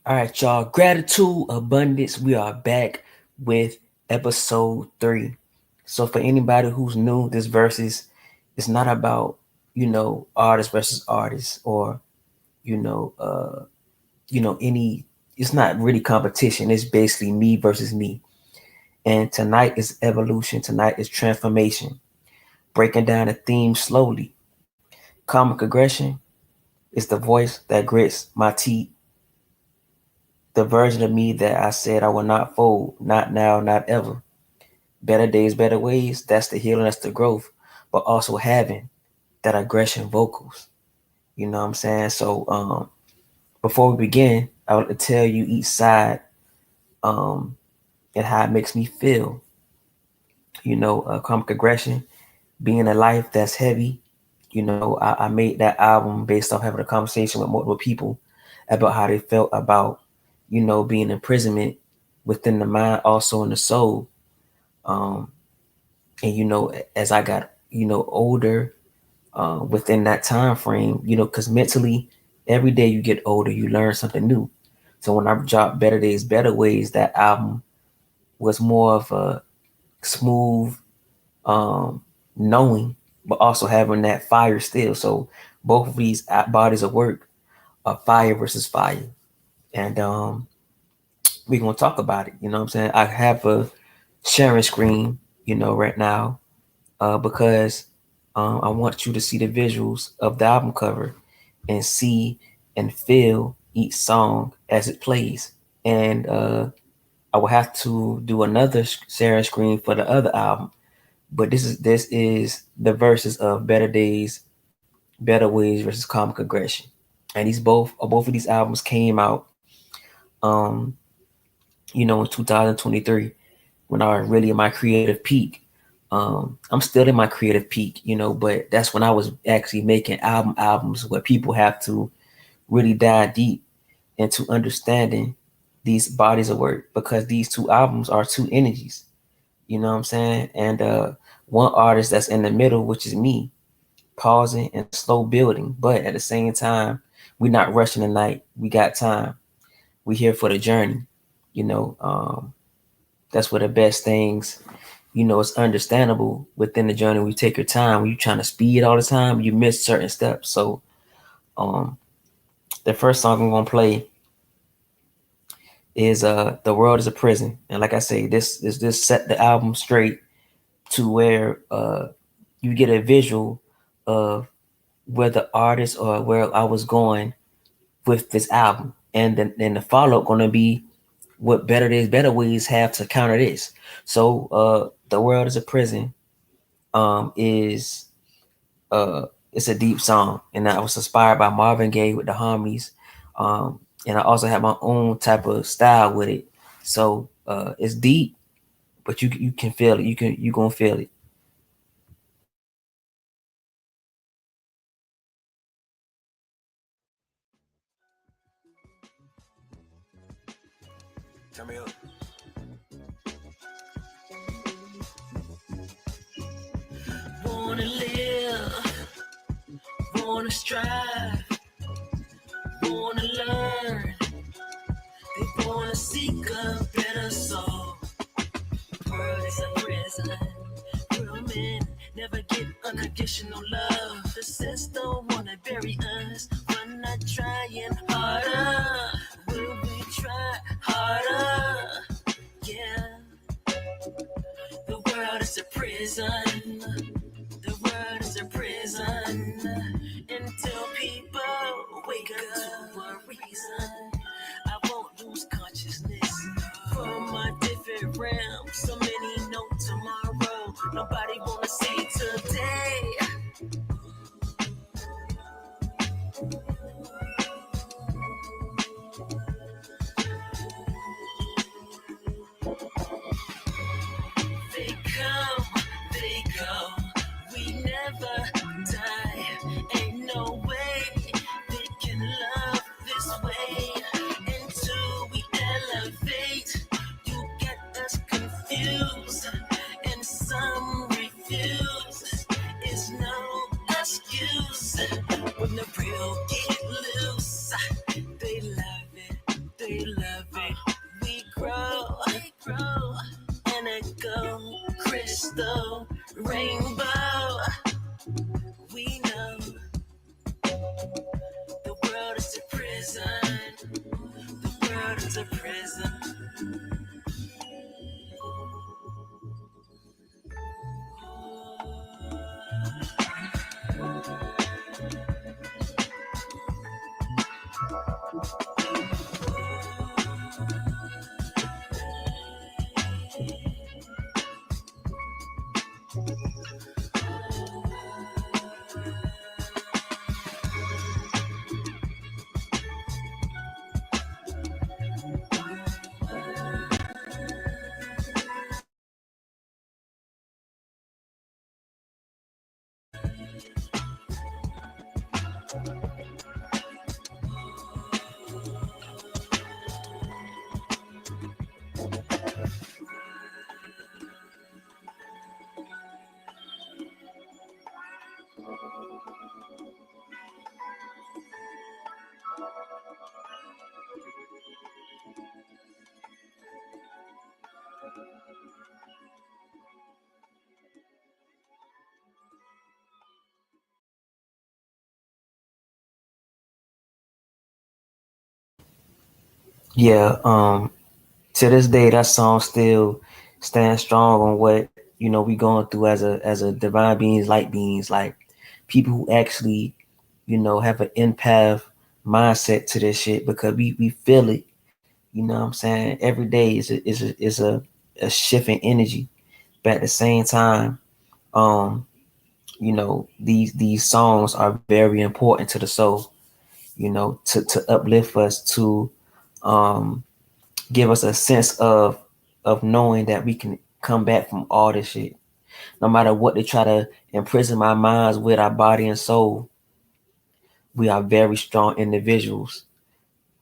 All right, y'all. Gratitude, abundance. We are back with episode 3. So for anybody who's new, this versus it's not about artist versus artist or you know any. It's not really competition. It's basically me versus me. And tonight is evolution. Tonight is transformation. Breaking down the theme slowly. Comic aggression is the voice that grits my teeth, the version of me that I said I will not fold, not now, not ever. Better days, better ways, that's the healing, that's the growth, but also having that aggression vocals. You know what I'm saying? So before we begin, I want to tell you each side um, and how it makes me feel. Comic aggression, being a life that's heavy. I made that album based off having a conversation with multiple people about how they felt about, being imprisonment within the mind, also in the soul. Um, and as I got, older, within that time frame, because mentally, every day you get older, you learn something new. So when I dropped Better Days, Better Ways, that album was more of a smooth, knowing, but also having that fire still. So both of these bodies of work are fire versus fire. And we're going to talk about it. You know what I'm saying? I have a sharing screen, right now, because I want you to see the visuals of the album cover and see and feel each song as it plays. And I will have to do another sharing screen for the other album. But this is the verses of Better Days, Better Ways versus Comic Aggression. And these both of these albums came out um, in 2023 when I was really in my creative peak. I'm still in my creative peak, but that's when I was actually making albums where people have to really dive deep into understanding these bodies of work because these two albums are two energies. You know what I'm saying? And one artist that's in the middle, which is me, pausing and slow building, but at the same time, we're not rushing the night. We got time. We here for the journey. You know, that's where the best things, it's understandable within the journey. We take your time. When you're trying to speed all the time, you miss certain steps. So, um, the first song I'm gonna play is "The World Is a Prison," and like I say, this set the album straight to where you get a visual of where the artist or where I was going with this album, and then the follow up gonna be what Better Days, Better Ways have to counter this. So, "The World Is a Prison" is it's a deep song, and I was inspired by Marvin Gaye with the harmonies, and I also have my own type of style with it. So it's deep, but you can feel it. You gonna feel it. Turn me up. Wanna live, wanna strive, wanna learn. They wanna seek a better soul. The world is a prison. Real men never get unconditional love. The system wanna bury us. We're not trying harder. Will we try harder? Yeah. The world is a prison. The world is a prison. Until people wake up to a reason. I won't lose consciousness from my different realms. So many know tomorrow. Nobody wanna see today. They come, they go. We never die. Ain't no way they can love this way. Until we elevate, you get us confused. And some refuse. It's no excuse. When the real get loose, they love it. They Yeah, to this day that song still stands strong on what, we going through as a divine beings, light beings, like people who actually, have an empath mindset to this shit, because we feel it. You know what I'm saying? Every day is a shift in energy. But at the same time, um, these songs are very important to the soul, to uplift us, to um give us a sense of knowing that we can come back from all this shit. No matter what they try to imprison our minds with, our body and soul, we are very strong individuals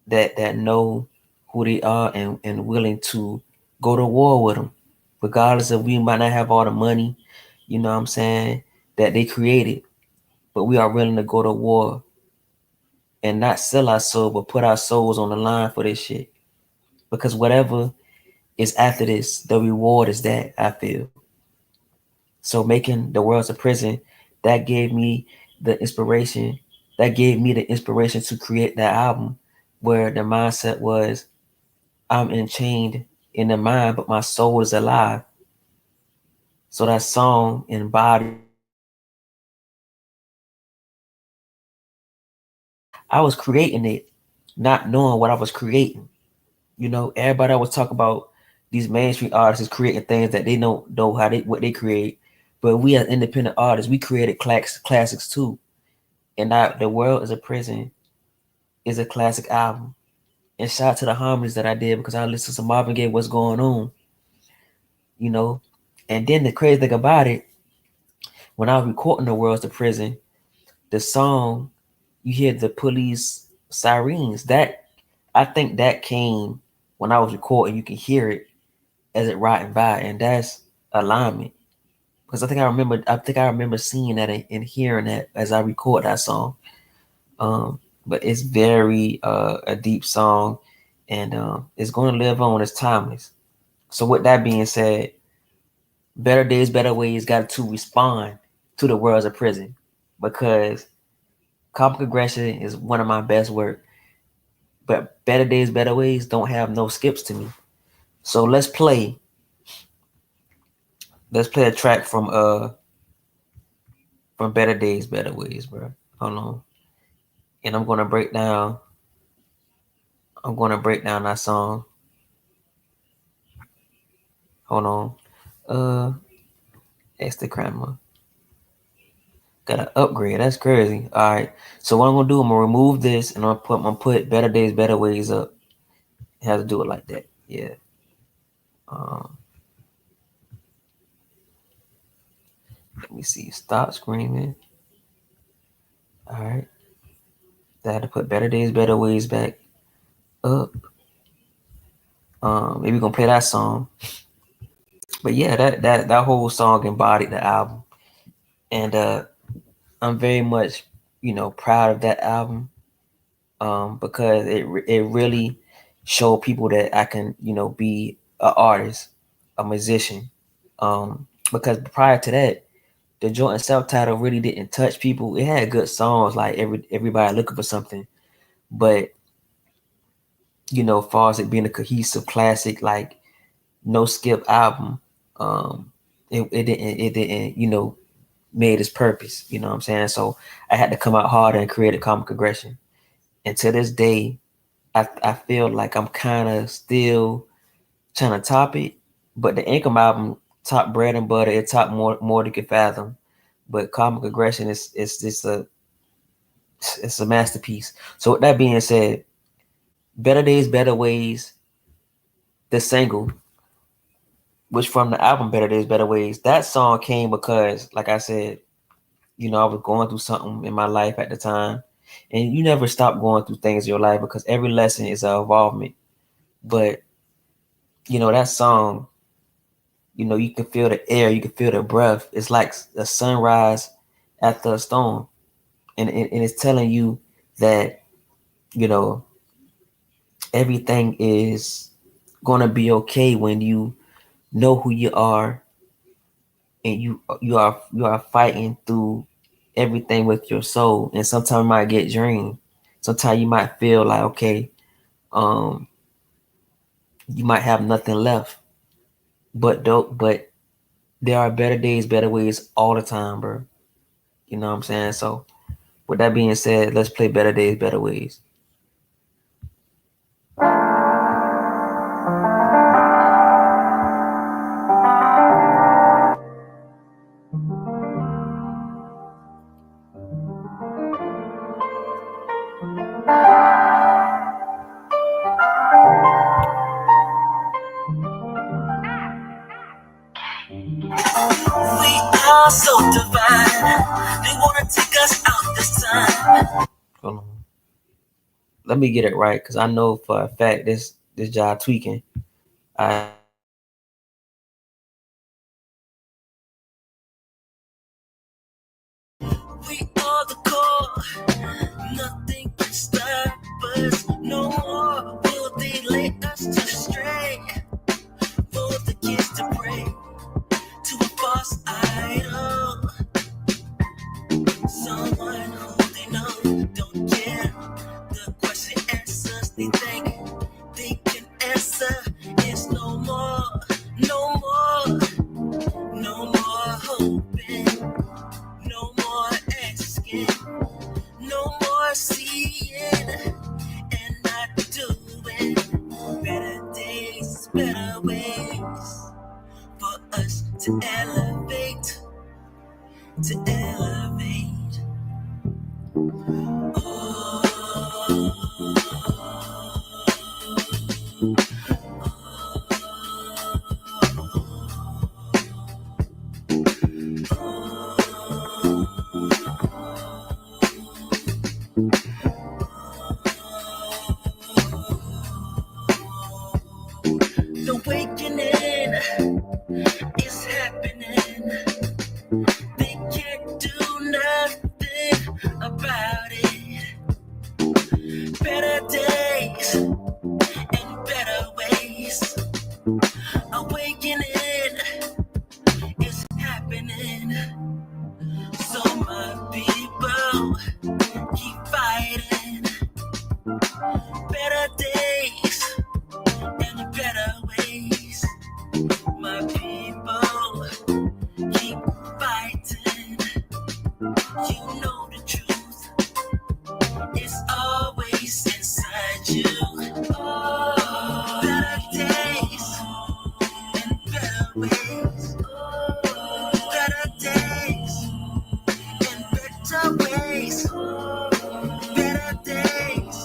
that know who they are, and willing to go to war with them, regardless of we might not have all the money, you know what I'm saying, that they created, but we are willing to go to war and not sell our soul, but put our souls on the line for this shit. Because whatever is after this, the reward is that, I feel. So making the world's a prison, that gave me the inspiration. That gave me the inspiration to create that album, where the mindset was, I'm enchained in the mind, but my soul is alive. So that song embodies that. I was creating it, not knowing what I was creating. Everybody always talk about these mainstream artists creating things that they don't know how they what they create. But we as independent artists, we created classics too. And The World is a Prison is a classic album. And shout out to the harmonies that I did, because I listened to Marvin Gaye, What's Going On, you know. And then the crazy thing about it, when I was recording The World's a Prison, the song, you hear the police sirens. That, I think that came when I was recording. You can hear it as it riding by, and that's alignment. Because I think I remember seeing that and hearing that as I record that song. But it's very a deep song, and it's going to live on. It's timeless. So with that being said, Better Days, Better Ways got to respond to The World's a Prison, because comic aggression is one of my best work. But Better Days, Better Ways don't have no skips to me. So let's play a track from Better Days, Better Ways, bro. Hold on. And I'm gonna break down that song. Hold on. Uh Instagram. Gotta upgrade. That's crazy. Alright. So what I'm gonna do, I'm gonna remove this, and I'm gonna put Better Days, Better Ways up. It has to do it like that. Yeah. Um Let me see. Stop screaming. Alright. I had to put Better Days, Better Ways back up. Maybe we're gonna play that song. But yeah, that whole song embodied the album. And I'm very much, proud of that album, because it really showed people that I can, be an artist, a musician. Because prior to that, the joint self title really didn't touch people. It had good songs like everybody looking for something, but far as it being a cohesive classic, like no skip album, it didn't made its purpose. You know what I'm saying? So I had to come out harder and create a common progression. And to this day, I feel like I'm kind of still trying to top it, but the Income album top bread and butter. It top more than you can fathom. But comic aggression is just it's a masterpiece. So with that being said, Better Days, Better Ways, the single, which from the album Better Days, Better Ways, that song came because, like I said, I was going through something in my life at the time. And you never stop going through things in your life because every lesson is an involvement. But, that song, you can feel the air, you can feel the breath. It's like a sunrise after a storm. And it's telling you that, everything is going to be okay when you know who you are and you are fighting through everything with your soul. And sometimes you might get drained. Sometimes you might feel like, okay, um, you might have nothing left. But there are better days, better ways all the time, bro. You know what I'm saying? So with that being said, let's play Better Days, Better Ways. We are so divine. They wanna take us out this time. Hold on. Let me get it right, because I know for a fact this job tweaking. I We are the core. Nothing can stop us. No more will they let us to stray. For the kids to pray to a false idol. Someone who they know don't care. The question answers they think they can answer is no more, no more, no more hoping, no more asking, no more seeing and not doing. Better days, better ways for us to elevate, to elevate. The awakening is happening. They can't do nothing about it. Better days and better ways. Awakening is happening. So my people keep fighting. Better days and better ways. My people keep fighting. You know the truth. It's always inside you. Oh, better days and better ways. Oh, better days and better ways. Oh, better days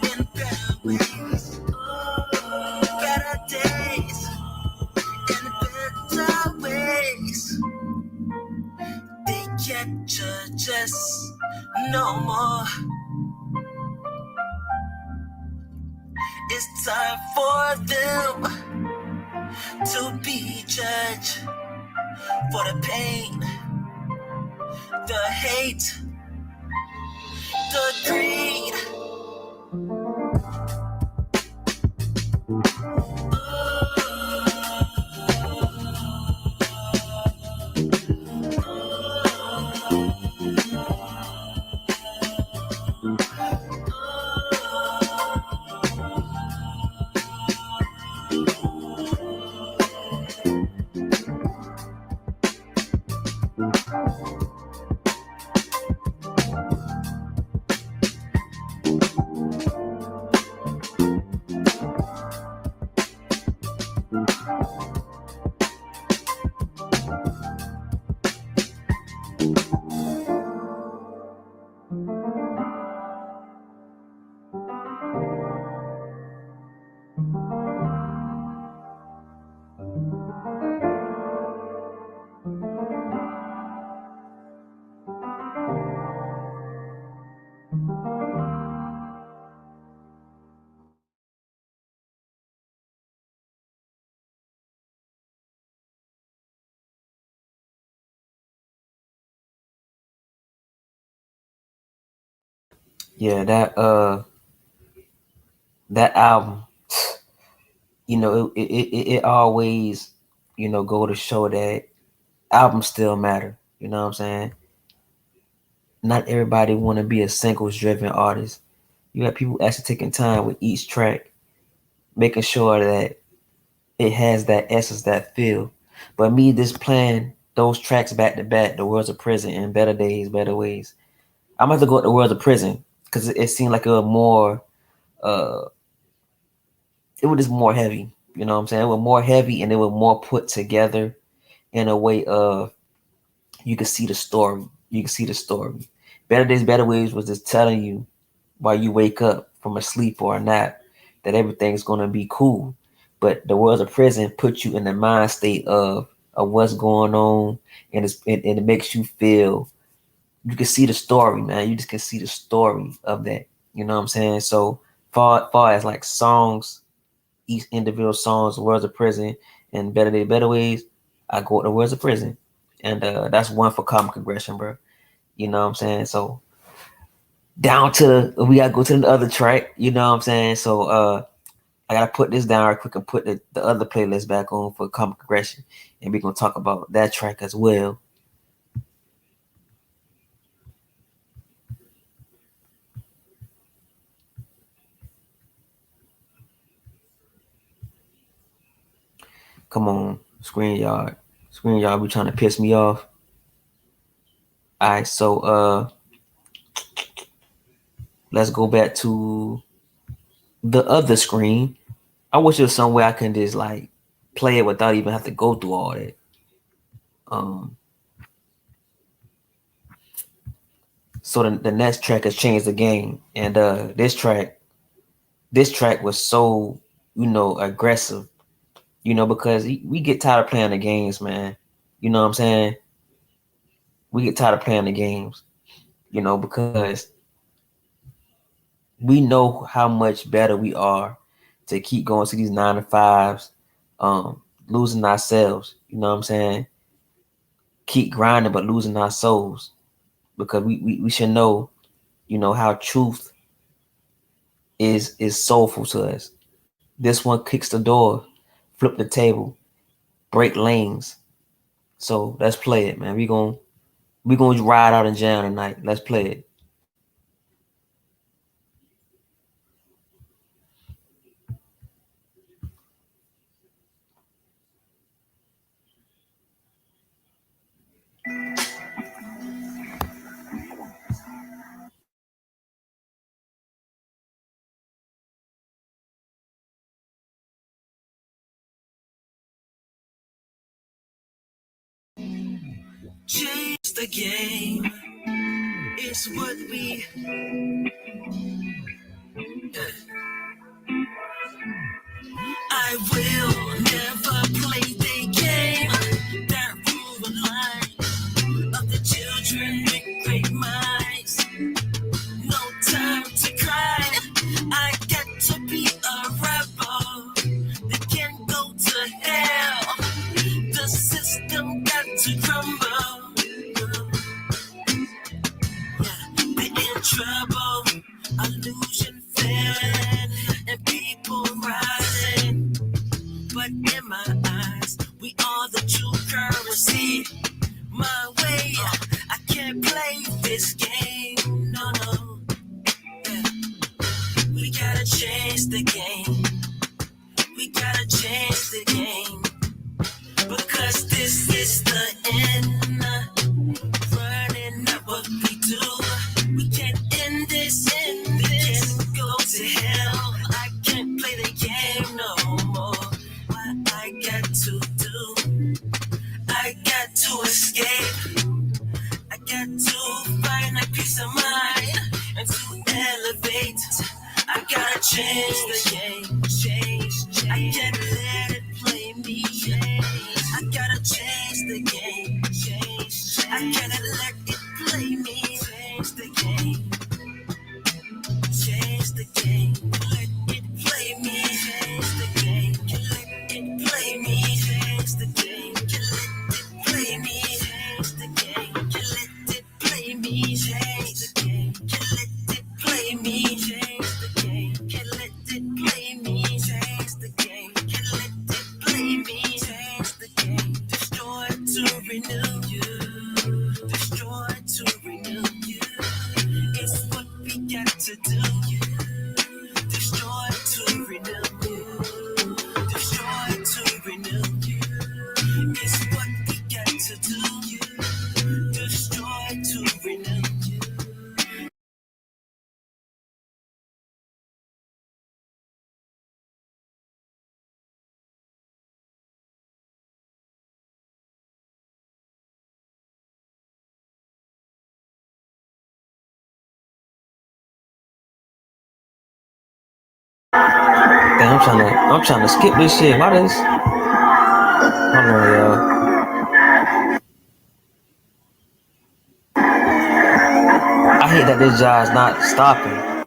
and better ways. Oh, better days and better ways. They can't judge us no more. It's time for them to be judged for the pain, the hate, the greed. Yeah, that album, it always, go to show that albums still matter. You know what I'm saying? Not everybody want to be a singles driven artist. You have people actually taking time with each track, making sure that it has that essence, that feel. But me just playing those tracks back to back, The World's a Prison and Better Days, Better Ways. I'm going to go with The World's a Prison because it seemed like it was more, uh, it was just more heavy. You know what I'm saying? It was more heavy and it was more put together in a way of you can see the story. You can see the story. Better Days, Better Ways was just telling you while you wake up from a sleep or a nap that everything's gonna be cool. But the world's a prison puts you in the mind state of what's going on, and it makes you feel you can see the story, man. You just can see the story of that. You know what I'm saying? So far as like songs, each individual songs, Words of Prison and Better Day, Better Ways, I go with the Words of Prison. And that's one for comic aggression, bro. You know what I'm saying? So down to we gotta go to the other track, you know what I'm saying? So I gotta put this down real quick and put the other playlist back on for comic aggression. And we're gonna talk about that track as well. Come on, Screen Yard. Screen Yard be trying to piss me off. Alright, so let's go back to the other screen. I wish there was some way I can just like play it without even have to go through all that. Um so the next track has changed the game. And this track was so, aggressive, because we get tired of playing the games, man. You know what I'm saying? We get tired of playing the games, because we know how much better we are to keep going to these 9 to 5s, losing ourselves, you know what I'm saying? Keep grinding but losing our souls because we should know, how truth is soulful to us. This one kicks the door, flip the table, break lanes. So let's play it, man. We gonna ride out in jail tonight. Let's play it. Change the game is what we. I will never play the game that rule the life of the children with great minds. No time to cry. I get to be a rebel that can go to hell. The system got to crumble. We're in trouble. Illusion fed and people rising. But in my eyes, we are the true currency. My way, I can't play this game. No, no. We gotta change the game. We gotta change the game. Because this is the end. Running up what we do. We can't end this. We can't go to hell. I can't play the game no more. What I got to do, I got to escape. I got to find a peace of mind and to elevate. I gotta change the game. Change. I can't let it play me. I gotta change the game. Change. I can't let it play me. Change the game. Change the game. Let it play me. Change the game. Let it play me. Change the game. Let it play me. Change the game. Let it play me. Change the game. Let it play got to do. Destroy to renew. Destroy to renew. It's what we got to do. Destroy to renew. Damn, I'm trying to skip this shit. Why this? Hold on, y'all. I hate that this job's not stopping.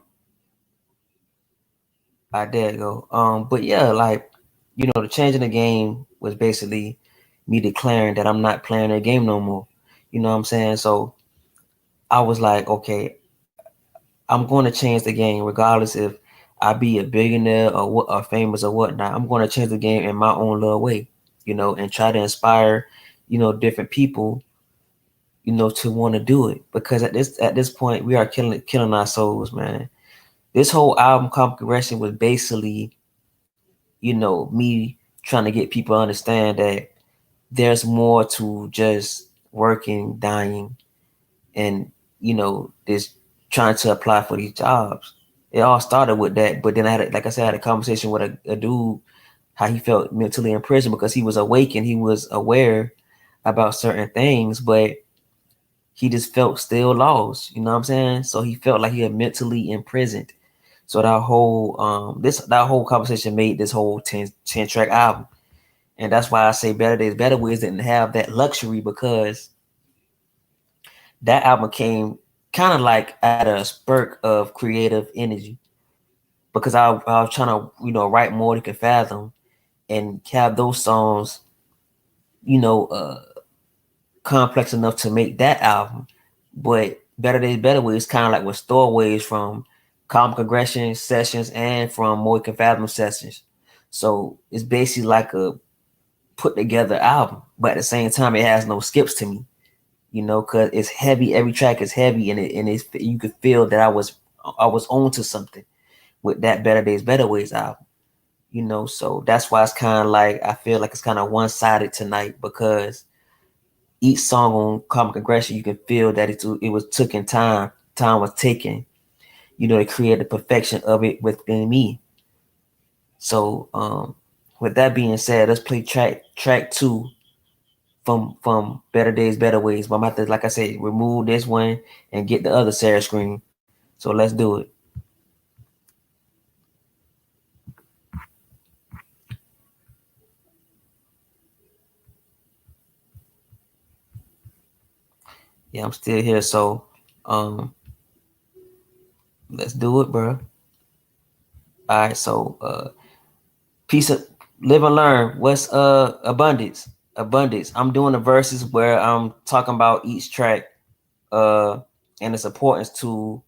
I there you go. But yeah, like, the change in the game was basically me declaring that I'm not playing the game no more. You know what I'm saying? So I was like, okay, I'm going to change the game regardless if I be a billionaire or what or famous or whatnot. I'm going to change the game in my own little way, and try to inspire, different people, to want to do it. Because at this point, we are killing our souls, man. This whole album configuration was basically, me trying to get people to understand that there's more to just working, dying, and this trying to apply for these jobs. It all started with that, but then like I said, I had a conversation with a dude how he felt mentally in prison because he was awake and he was aware about certain things, but he just felt still lost. You know what I'm saying? So he felt like he had mentally imprisoned. So that whole conversation made this whole 10 track album. And that's why I say Better Days, Better Ways didn't have that luxury because that album came kind of like at a spurt of creative energy because I was trying to, write more than could fathom and have those songs, you know, uh, complex enough to make that album. But Better Days, Better Ways kind of like was stowaways from Comic Aggression sessions and from More Can Fathom sessions. So it's basically like a put together album, but at the same time, it has no skips to me. Because it's heavy. Every track is heavy, and you could feel that I was on to something with that Better Days, Better Ways album. So that's why it's kind of like I feel like it's kind of one sided tonight because each song on Comic Aggression, you can feel that it was taking time. Time was taken, to create the perfection of it within me. So, with that being said, let's play track two from Better Days, Better Ways. But I'm about to, like I said, remove this one and get the other share screen. So let's do it. Yeah, I'm still here. So um let's do it, bro. All right, so piece of live and learn. What's abundance? Abundance. I'm doing the verses where I'm talking about each track uh and its importance to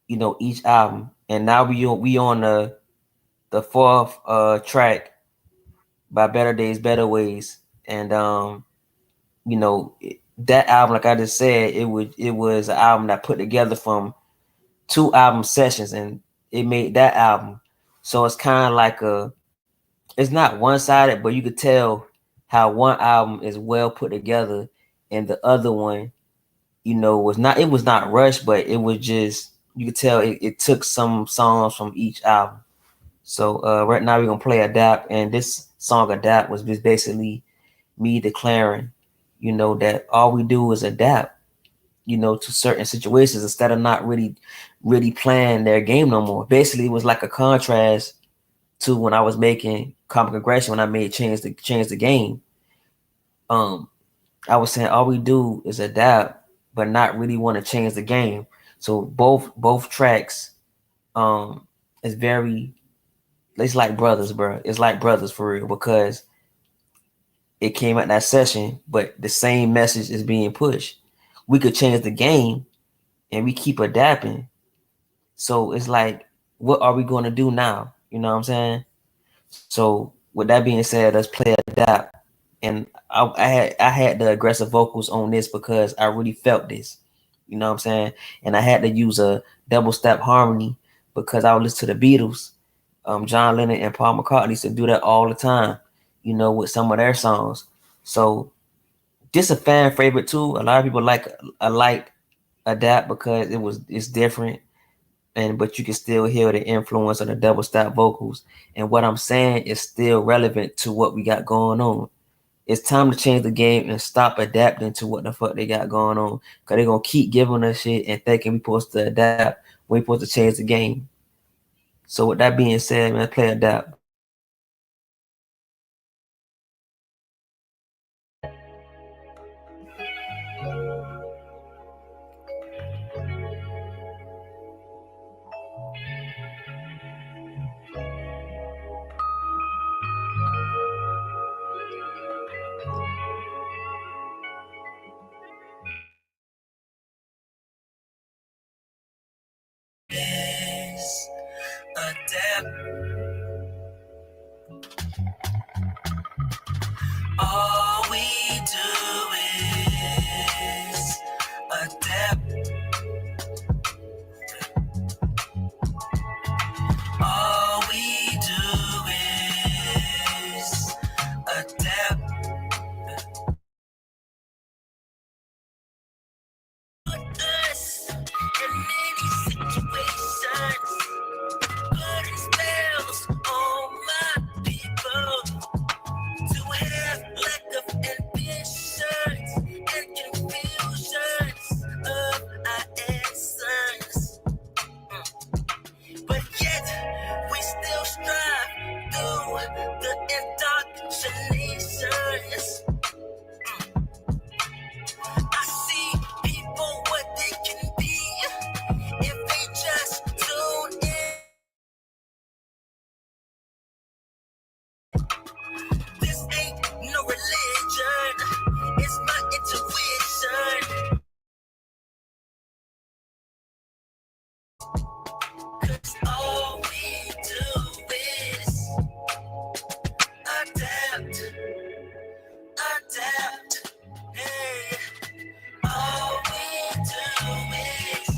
each album. And now we on the fourth track by Better Days, Better Ways. And that album, like I just said, it was an album that put together from two album sessions, and it made that album. So it's kind of like it's not one sided, but you could tell how one album is well put together, and the other one, was not rushed, but it was just you could tell it took some songs from each album. So right now we're gonna play Adapt, and this song Adapt was just basically me declaring, that all we do is adapt, to certain situations instead of not really playing their game no more. Basically, it was like a contrast to when I was making Comic Aggression when I made change the game. Um, I was saying all we do is adapt, but not really want to change the game. So both tracks, um, is very. It's like brothers, bro. It's like brothers for real because it came at that session, but the same message is being pushed. We could change the game and we keep adapting. So it's like, what are we going to do now? You know what I'm saying? So with that being said, let's play adapt. And I had the aggressive vocals on this because I really felt this. You know what I'm saying? And I had to use a double step harmony because I would listen to the Beatles, John Lennon and Paul McCartney used to do that all the time, with some of their songs. So just a fan favorite too. A lot of people like adapt because it's different, and but you can still hear the influence of the double step vocals. And what I'm saying is still relevant to what we got going on. It's time to change the game and stop adapting to what the fuck they got going on. Cause they're gonna keep giving us shit and thinking we supposed to adapt. We supposed to change the game. So with that being said, man, play adapt. Yes, adapt. All we do is adapt. All we do is adapt. Us in many situations, putting spells on my people to have lack of ambitions and confusions of our essence. But yet we still strive through the indoctrinations. I see people what they can be if they just tune in. This ain't no religion, it's my intuition. 'Cause all we do is adapt, adapt. Hey, all we do is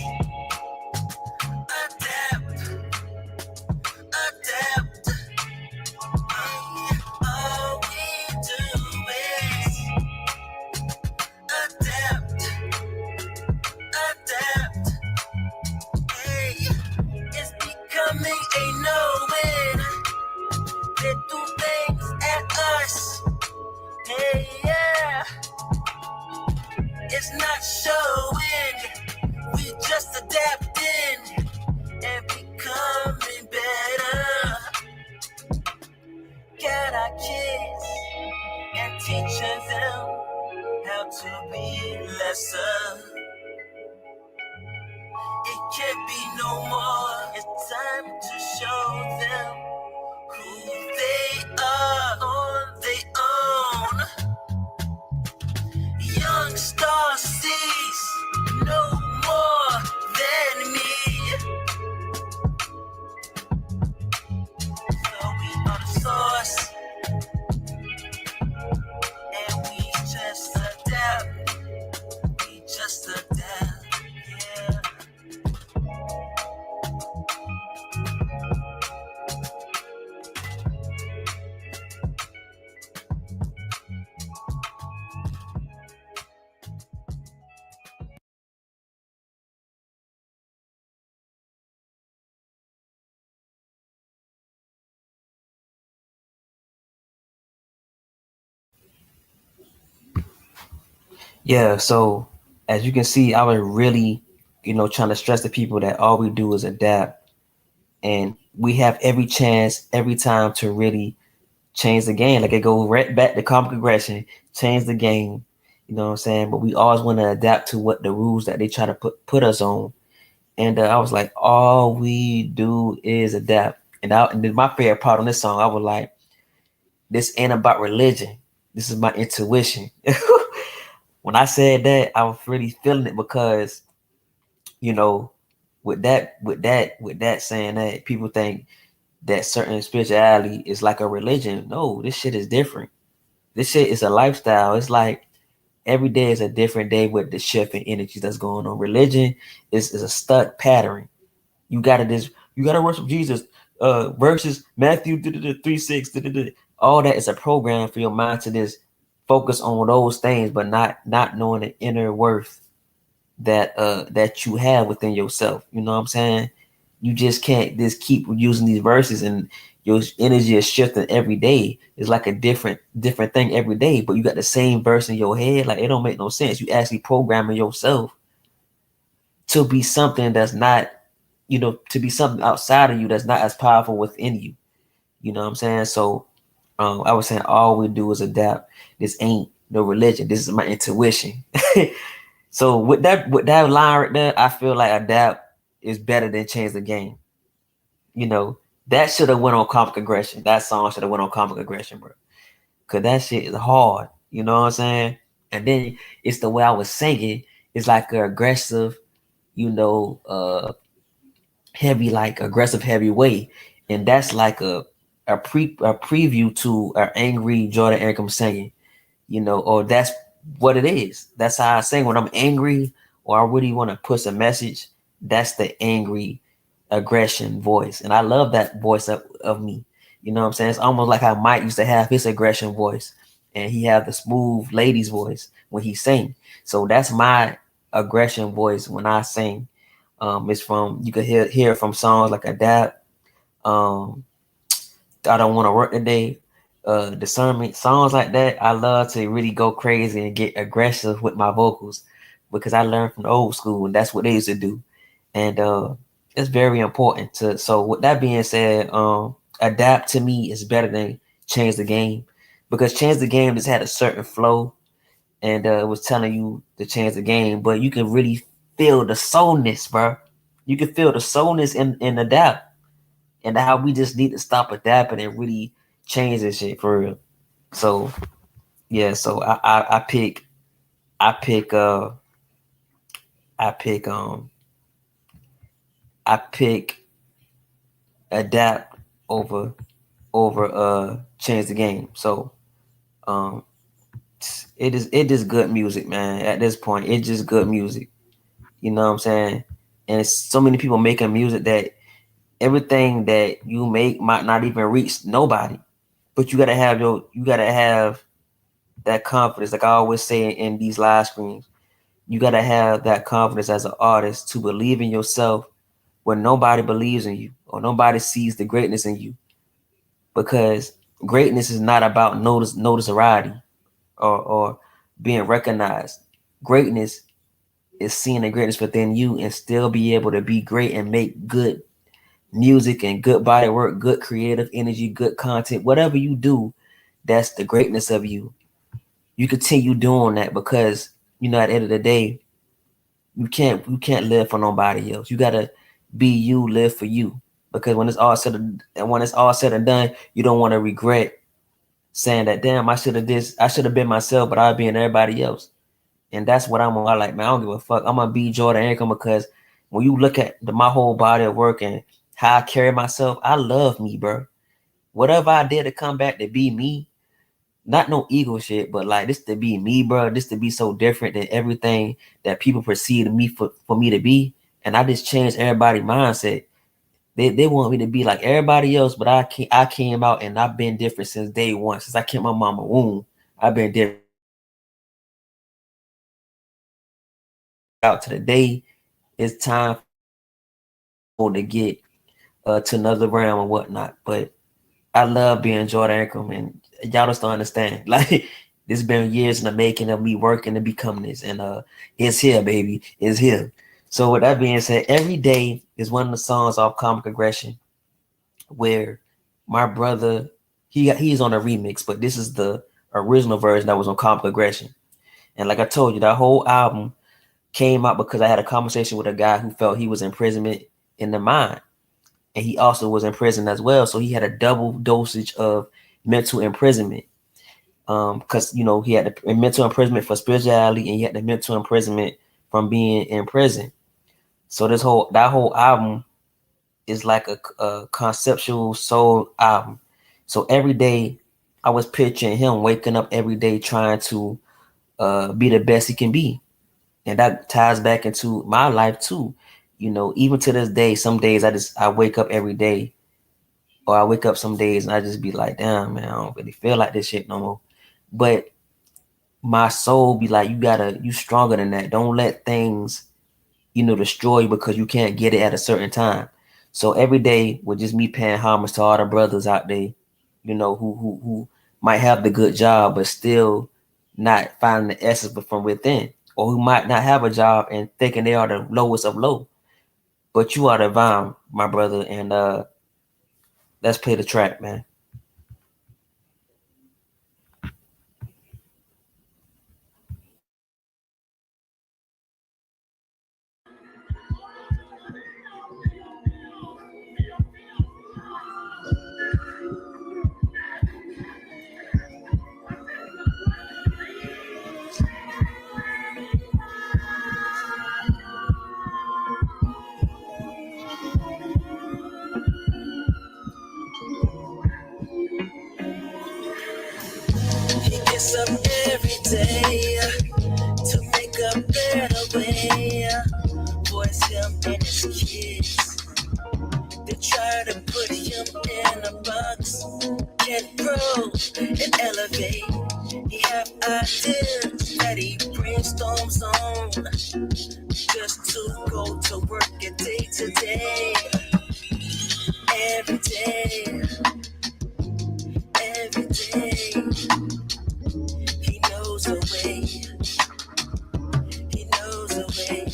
adapt, adapt. All we do is adapt, adapt. Hey, it's becoming a knowing. They do things at us. Hey, yeah. It's not showing. We just adapting and becoming better. Got our kids and teaching them how to be lesser. It can't be no more. It's time to show them who they are on their own. Young star sees no more than me. So we are the source, and we just adapt. We just adapt, yeah. Yeah, so as you can see, I was really, trying to stress to people that all we do is adapt, and we have every chance, every time to really change the game. Like it go right back to comic aggression, change the game. You know what I'm saying? But we always want to adapt to what the rules that they try to put us on. And I was like, all we do is adapt. And then my favorite part on this song, I was like, this ain't about religion. This is my intuition. When I said that, I was really feeling it because, you know, with that saying that, people think that certain spirituality is like a religion. No, this shit is different. This shit is a lifestyle. It's like Every day is a different day with the shift in energy that's going on. Religion is a stuck pattern. You gotta worship Jesus. Verses Matthew 3:6. All that is a program for your mind to just focus on those things, but not knowing the inner worth that you have within yourself. You know what I'm saying? You just can't just keep using these verses, and your energy is shifting every day. It's like a different thing every day, but you got the same verse in your head. Like, it don't make no sense. You actually programming yourself to be something that's not, to be something outside of you that's not as powerful within you. You know what I'm saying? So I was saying all we do is adapt. This ain't no religion. This is my intuition. So with that line right there, I feel like adapt is better than change the game. You know, that should have went on Comic Aggression. That song should have went on Comic Aggression, bro. Cause that shit is hard. You know what I'm saying? And then it's the way I was singing. It's like a aggressive, heavy, like aggressive heavy way. And that's like a preview to an angry Jordan Ankrum singing. Or that's what it is. That's how I sing when I'm angry or I really want to push a message. That's the angry aggression voice. And I love that voice of me. You know what I'm saying? It's almost like how Mike used to have his aggression voice, and he had the smooth lady's voice when he sang. So that's my aggression voice when I sing. It's from, you could hear from songs like Adapt, I Don't Want to Work Today, Discernment, songs like that. I love to really go crazy and get aggressive with my vocals because I learned from the old school, and that's what they used to do. And it's very important to. So with that being said, adapt to me is better than change the game, because change the game just had a certain flow, and it was telling you to change the game, but you can really feel the soulness, bro. You can feel the soulness in adapt, and how we just need to stop adapting and really change this shit for real. So yeah, so I pick I pick I pick adapt over change the game. So um it is good music, man. At this point, it's just good music. You know what I'm saying? And it's so many people making music that everything that you make might not even reach nobody. But you gotta have that confidence. Like I always say in these live streams, you gotta have that confidence as an artist to believe in yourself when nobody believes in you or nobody sees the greatness in you. Because greatness is not about notoriety or being recognized. Greatness is seeing the greatness within you and still be able to be great and make good music and good body work, good creative energy, good content. Whatever you do, that's the greatness of you. You continue doing that because at the end of the day, you can't live for nobody else. You gotta be you, live for you. Because when it's all said and done, you don't want to regret saying that, damn, I should have been myself, but I'll be in everybody else. And that's what I'm on. I like, man, I don't give a fuck. I'm gonna be Jordan Ankrum because when you look at my whole body of work and how I carry myself, I love me, bro. Whatever I did to come back to be me, not no ego shit, but like this to be me, bro. This to be so different than everything that people perceive me for me to be. And I just changed everybody's mindset. They want me to be like everybody else, but I came out and I've been different since day one. Since I came out my mama womb, I've been different. Out to the day, it's time to get to another realm and whatnot. But I love being Jordan Ankrum, and y'all just don't understand. Like, this been years in the making of me working to become this, and it's here, baby, it's here. So with that being said, Every Day is one of the songs off Comic Aggression where my brother he's on a remix, but this is the original version that was on Comic Aggression. And like I told you, that whole album came out because I had a conversation with a guy who felt he was imprisonment in the mind, and he also was in prison as well. So he had a double dosage of mental imprisonment. Because he had the mental imprisonment for spirituality, and he had the mental imprisonment from being in prison. So that whole album is like a conceptual soul album. So every day I was picturing him waking up every day trying to be the best he can be. And that ties back into my life too. You know, even to this day, some days I wake up every day, or I wake up some days and I just be like, damn man, I don't really feel like this shit no more. But my soul be like, you stronger than that. Don't let things, destroy you because you can't get it at a certain time. So every day with just me paying homage to all the brothers out there, who might have the good job but still not finding the essence but from within, or who might not have a job and thinking they are the lowest of low. But you are the vine, my brother, and let's play the track, man. He gets up every day to make a better way for him and his kids. They try to put him in a box, can't grow and elevate. He have ideas that he brainstorms on just to go to work a day to day. Every day, every day, he knows a way. He knows a way.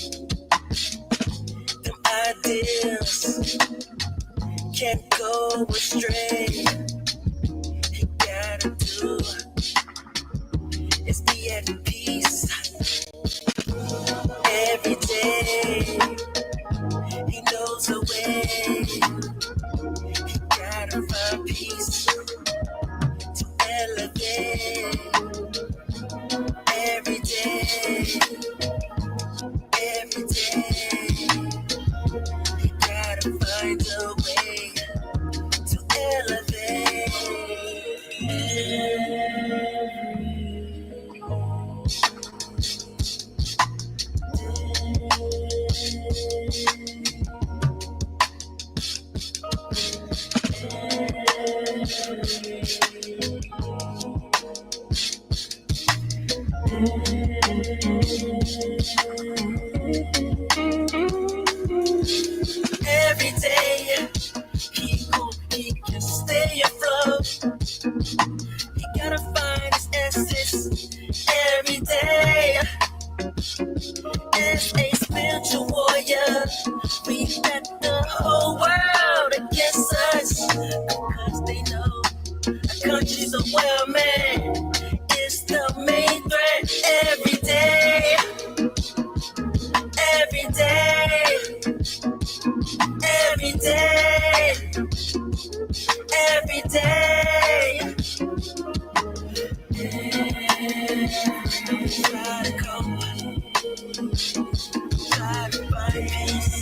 Them ideas can't go astray. He gotta do is be at peace. Every day, he knows a way. He gotta find peace to elevate. Every day, every day, he gotta find a way to elevate. Every day, he can stay afloat. He gotta find his essence every day. As a spiritual warrior, we let the whole world against us because they know our country's a well man. It's the main threat every day, every day, every day, every day. Try to come, try to find peace.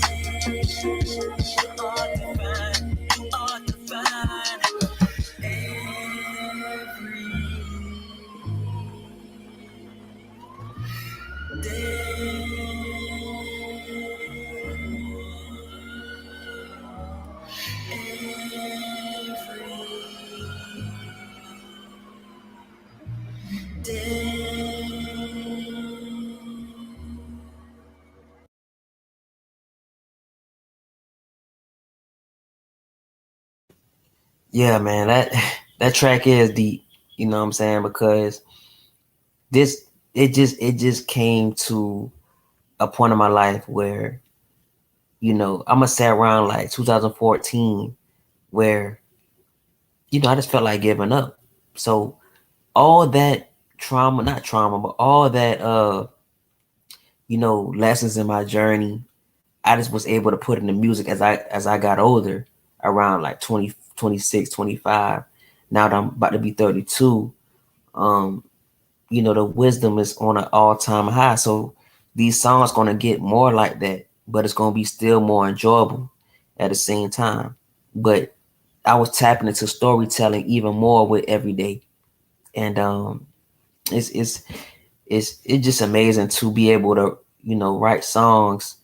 You ought to find, you ought to find every Yeah, man, that track is deep. You know what I'm saying? Because this it just came to a point in my life where I'm gonna say around like 2014 where I just felt like giving up. So all that trauma, not trauma, but all that lessons in my journey, I just was able to put in the music as I got older, around like 20, 26, 25. Now that I'm about to be 32, um, the wisdom is on an all-time high. So these songs gonna get more like that, but it's gonna be still more enjoyable at the same time. But I was tapping into storytelling even more with every day. And it's it's just amazing to be able to, write songs.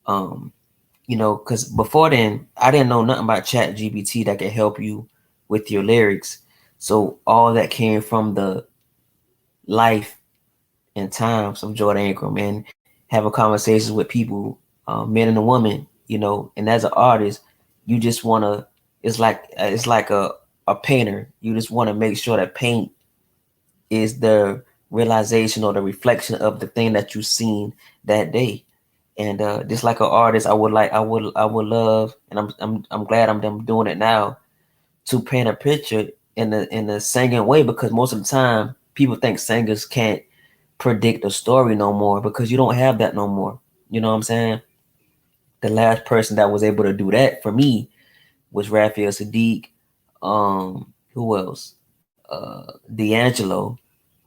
Because before then I didn't know nothing about Chat GPT that could help you with your lyrics. So all that came from the life and times of Jordan Ingram and having conversations with people, men and women, and as an artist, you just want to, it's like a painter. You just want to make sure that paint is the realization or the reflection of the thing that you've seen that day. And just like an artist, I would love, and I'm glad I'm doing it now, to paint a picture in a singing way, because most of the time people think singers can't predict a story no more, because you don't have that no more. You know what I'm saying? The last person that was able to do that for me was Raphael Sadiq. Who else? D'Angelo.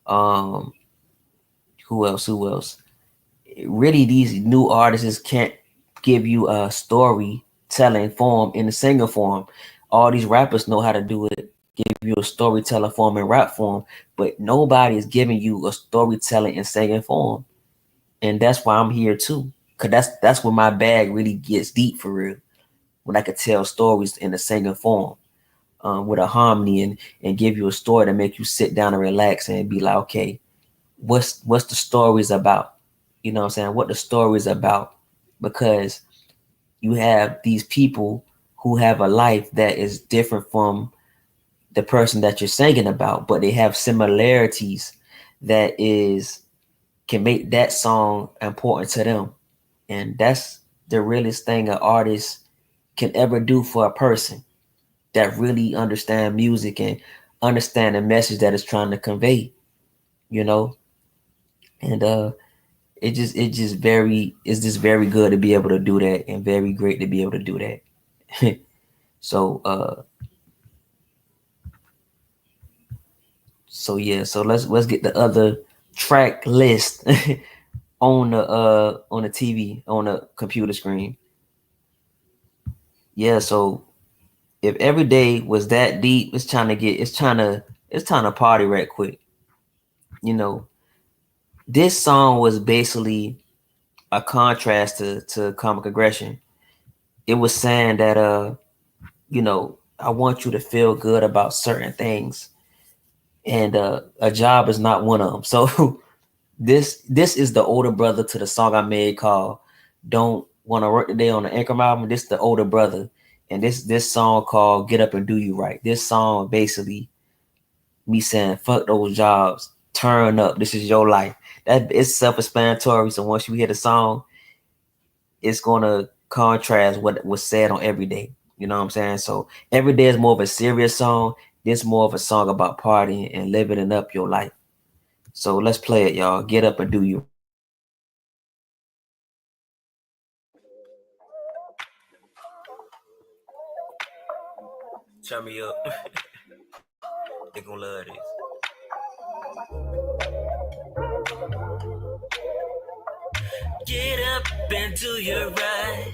Um, who else? Who else? Really, these new artists can't give you a storytelling form in the singer form. All these rappers know how to do it, give you a storytelling form in rap form, but nobody is giving you a storytelling in singing form. And that's why I'm here too, cause that's where my bag really gets deep for real. When I could tell stories in a singing form, with a harmony, and give you a story to make you sit down and relax and be like, okay, what's the stories about? You know what I'm saying? What the story is about, because you have these people who have a life that is different from the person that you're singing about, but they have similarities that is can make that song important to them. And that's the realest thing an artist can ever do for a person that really understand music and understand the message that it's trying to convey, you know? And it's just very good to be able to do that, and very great to be able to do that. so yeah, so let's get the other track list on the TV, on the computer screen. Yeah, so if every day was that deep, it's trying to party right quick. You know, this song was basically a contrast to Comic Aggression. It was saying that I want you to feel good about certain things, and a job is not one of them. So this is the older brother to the song I made called "Don't Want to Work Today" on the Anchor album. This is the older brother, and this song called "Get Up and Do You Right." This song basically me saying fuck those jobs, turn up. This is your life. That it's self-explanatory. So once you hear the song, it's gonna contrast what was said on Every Day. You know what I'm saying? So Every Day is more of a serious song. This more of a song about partying and living it up your life. So let's play it, y'all. Get up and do you. Turn me up. They gonna love this. Get up and do your right.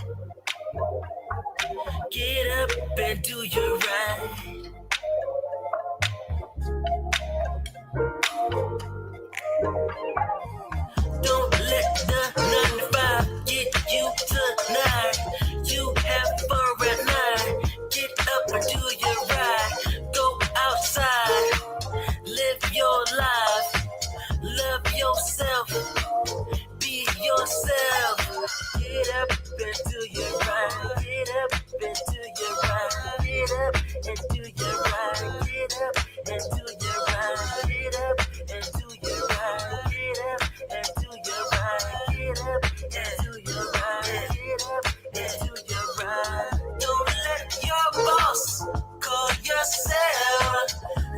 Get up and do your right. Don't let the 9 to 5 get you tonight. You have fun at night. Get up and do your right. Go outside. Live your life. Love yourself. Be yourself. Get up and do your right. Get up and do your right. Get up and do your right. Get up and do your right. Get up and do your right. Get up and do your right. Get up and do your right. Get up and do your right. Don't let your boss call yourself.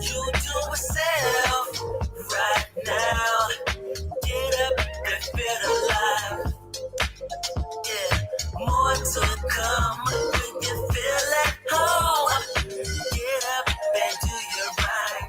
You do it self right now. Get up and feel alive. Yeah, more to come when you feel at home. Get up and do your right.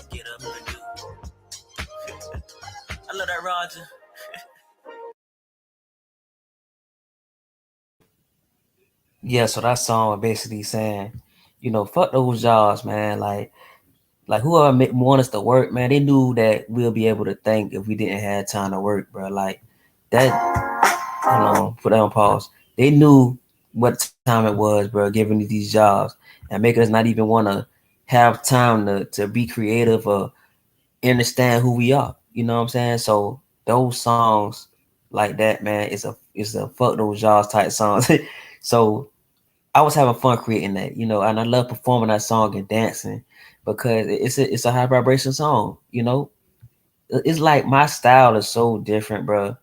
Get up and do. I love that, Roger. Yeah, so that song was basically saying, fuck those jobs, man. Like whoever want us to work, man, they knew that we'll be able to think if we didn't have time to work, bro. Like that, hold on, put that on pause. They knew what time it was, bro, giving these jobs and making us not even want to have time to be creative or understand who we are. You know what I'm saying? So those songs like that, man, is a fuck those jobs type songs. So I was having fun creating that, and I love performing that song and dancing because it's a high vibration song. It's like my style is so different, bro.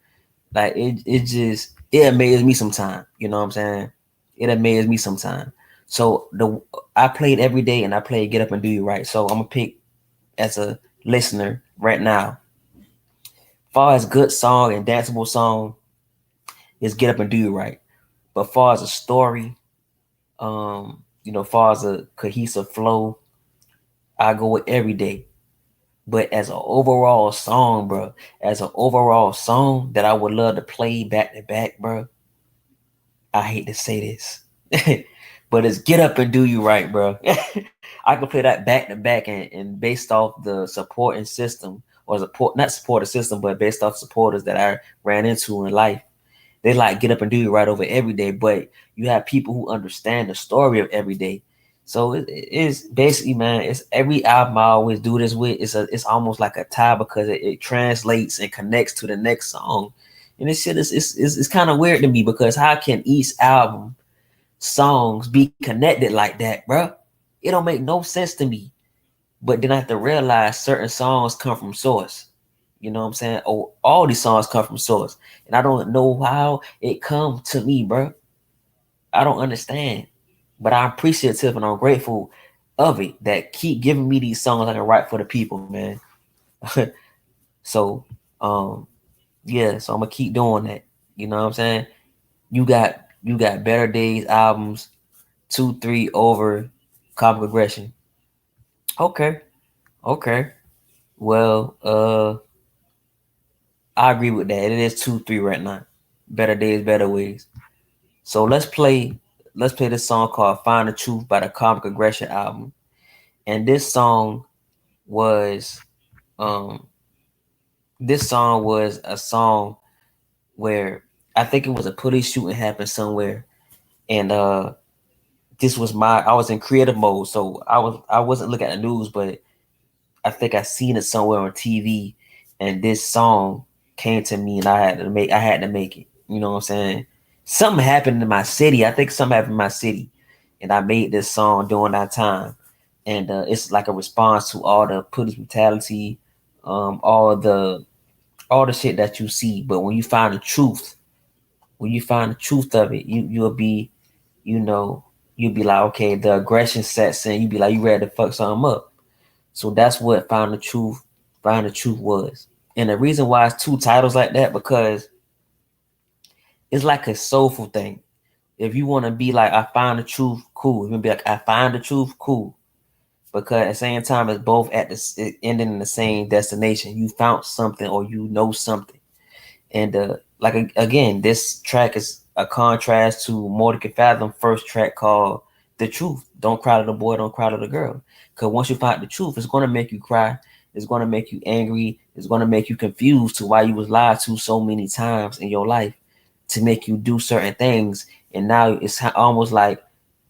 Like it amazes me sometimes. You know what I'm saying? It amazes me sometimes. So I played every day and I played Get Up and Do You Right. So I'm gonna pick as a listener right now. Far as good song and danceable song is Get Up and Do You Right. But far as a story, far as a cohesive flow, I go with Every Day. But as an overall song, bro, as an overall song that I would love to play back to back, bro, I hate to say this, but it's Get Up and Do You Right, bro. I can play that back to back and based off the supporting system or not supporting system, but based off supporters that I ran into in life. They like Get Up and Do You Right over Every Day, but you have people who understand the story of Every Day. So it's basically, man, it's every album I always do this with. It's almost like a tie because it translates and connects to the next song. And this shit is kind of weird to me because how can each album songs be connected like that, bro? It don't make no sense to me. But then I have to realize certain songs come from source. You know what I'm saying? Oh, all these songs come from source. And I don't know how it come to me, bro. I don't understand. But I'm appreciative and I'm grateful of it that keep giving me these songs I can write for the people, man. So, yeah, so I'm gonna keep doing that. You know what I'm saying? You got Better Days albums, 2, 3 over Comic Aggression. Okay. Well, I agree with that. It is 2, 3 right now. Better Days, Better Ways. So let's play this song called Find the Truth by the Comic Aggression album. And this song was a song where I think it was a police shooting happened somewhere. And this was I was in creative mode, so I wasn't looking at the news, but I think I seen it somewhere on TV, and this song came to me, and I had to make it. You know what I'm saying? Something happened in my city. I think something happened in my city, and I made this song during that time. And it's like a response to all the police brutality, all the shit that you see. But when you find the truth, of it, you'll be, you'll be like, okay, the aggression sets in. You be like, you ready to fuck something up. So that's what Find the Truth was. And the reason why it's 2 titles like that, because it's like a soulful thing. If you want to be like, I find the truth, cool. You can be like, I find the truth, cool. Because at the same time, it's both ending in the same destination. You found something or you know something. And again, this track is a contrast to More Than Can Fathom first track called The Truth. Don't cry to the boy, don't cry to the girl. Because once you find the truth, it's going to make you cry. It's going to make you angry. It's going to make you confused to why you was lied to so many times in your life to make you do certain things. And now it's almost like,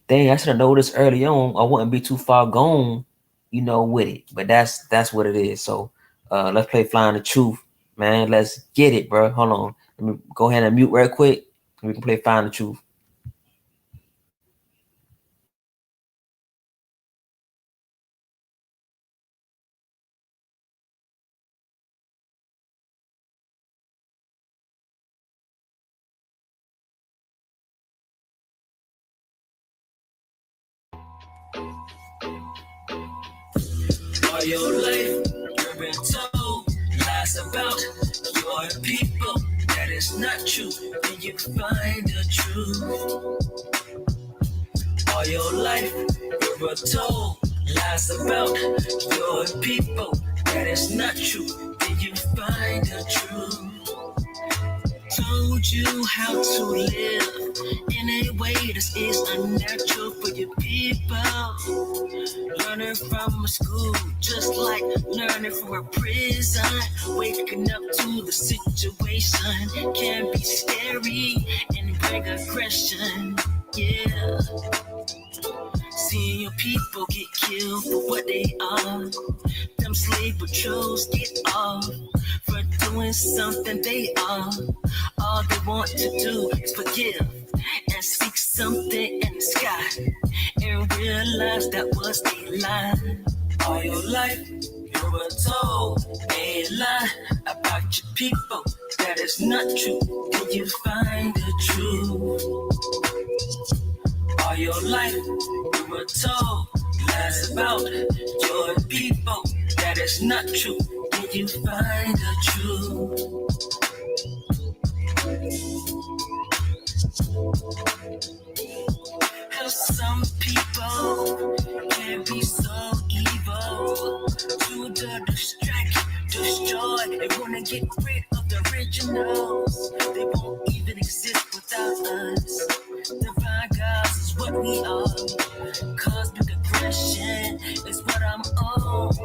dang, I should have known this early on. I wouldn't be too far gone, with it. But that's what it is. So let's play Find the Truth, man. Let's get it, bro. Hold on. Let me go ahead and mute real quick. We can play Find the Truth. All your life, you've been told lies about your people. That is not true. When you find the truth, all your life, you were told Lies about your people, that is not true. Did you find the truth? Told you how to live in a way that is unnatural for your people. Learning from a school, just like learning from a prison. Waking up to the situation can be scary and bring aggression. Yeah. Seeing your people get killed for what they are. Them slave patrols get off for doing something they are. All they want to do is forgive and seek something in the sky and realize that was a lie. All your life you were told a lie about your people. That is not true. Did you find the truth? All your life you were told lies about your people. That is not true. Did you find the truth? How some people can be so evil to the distract, destroy. They wanna get rid of the originals. They won't even exist without us. Divine gods is what we are. Cosmic aggression is what I'm on.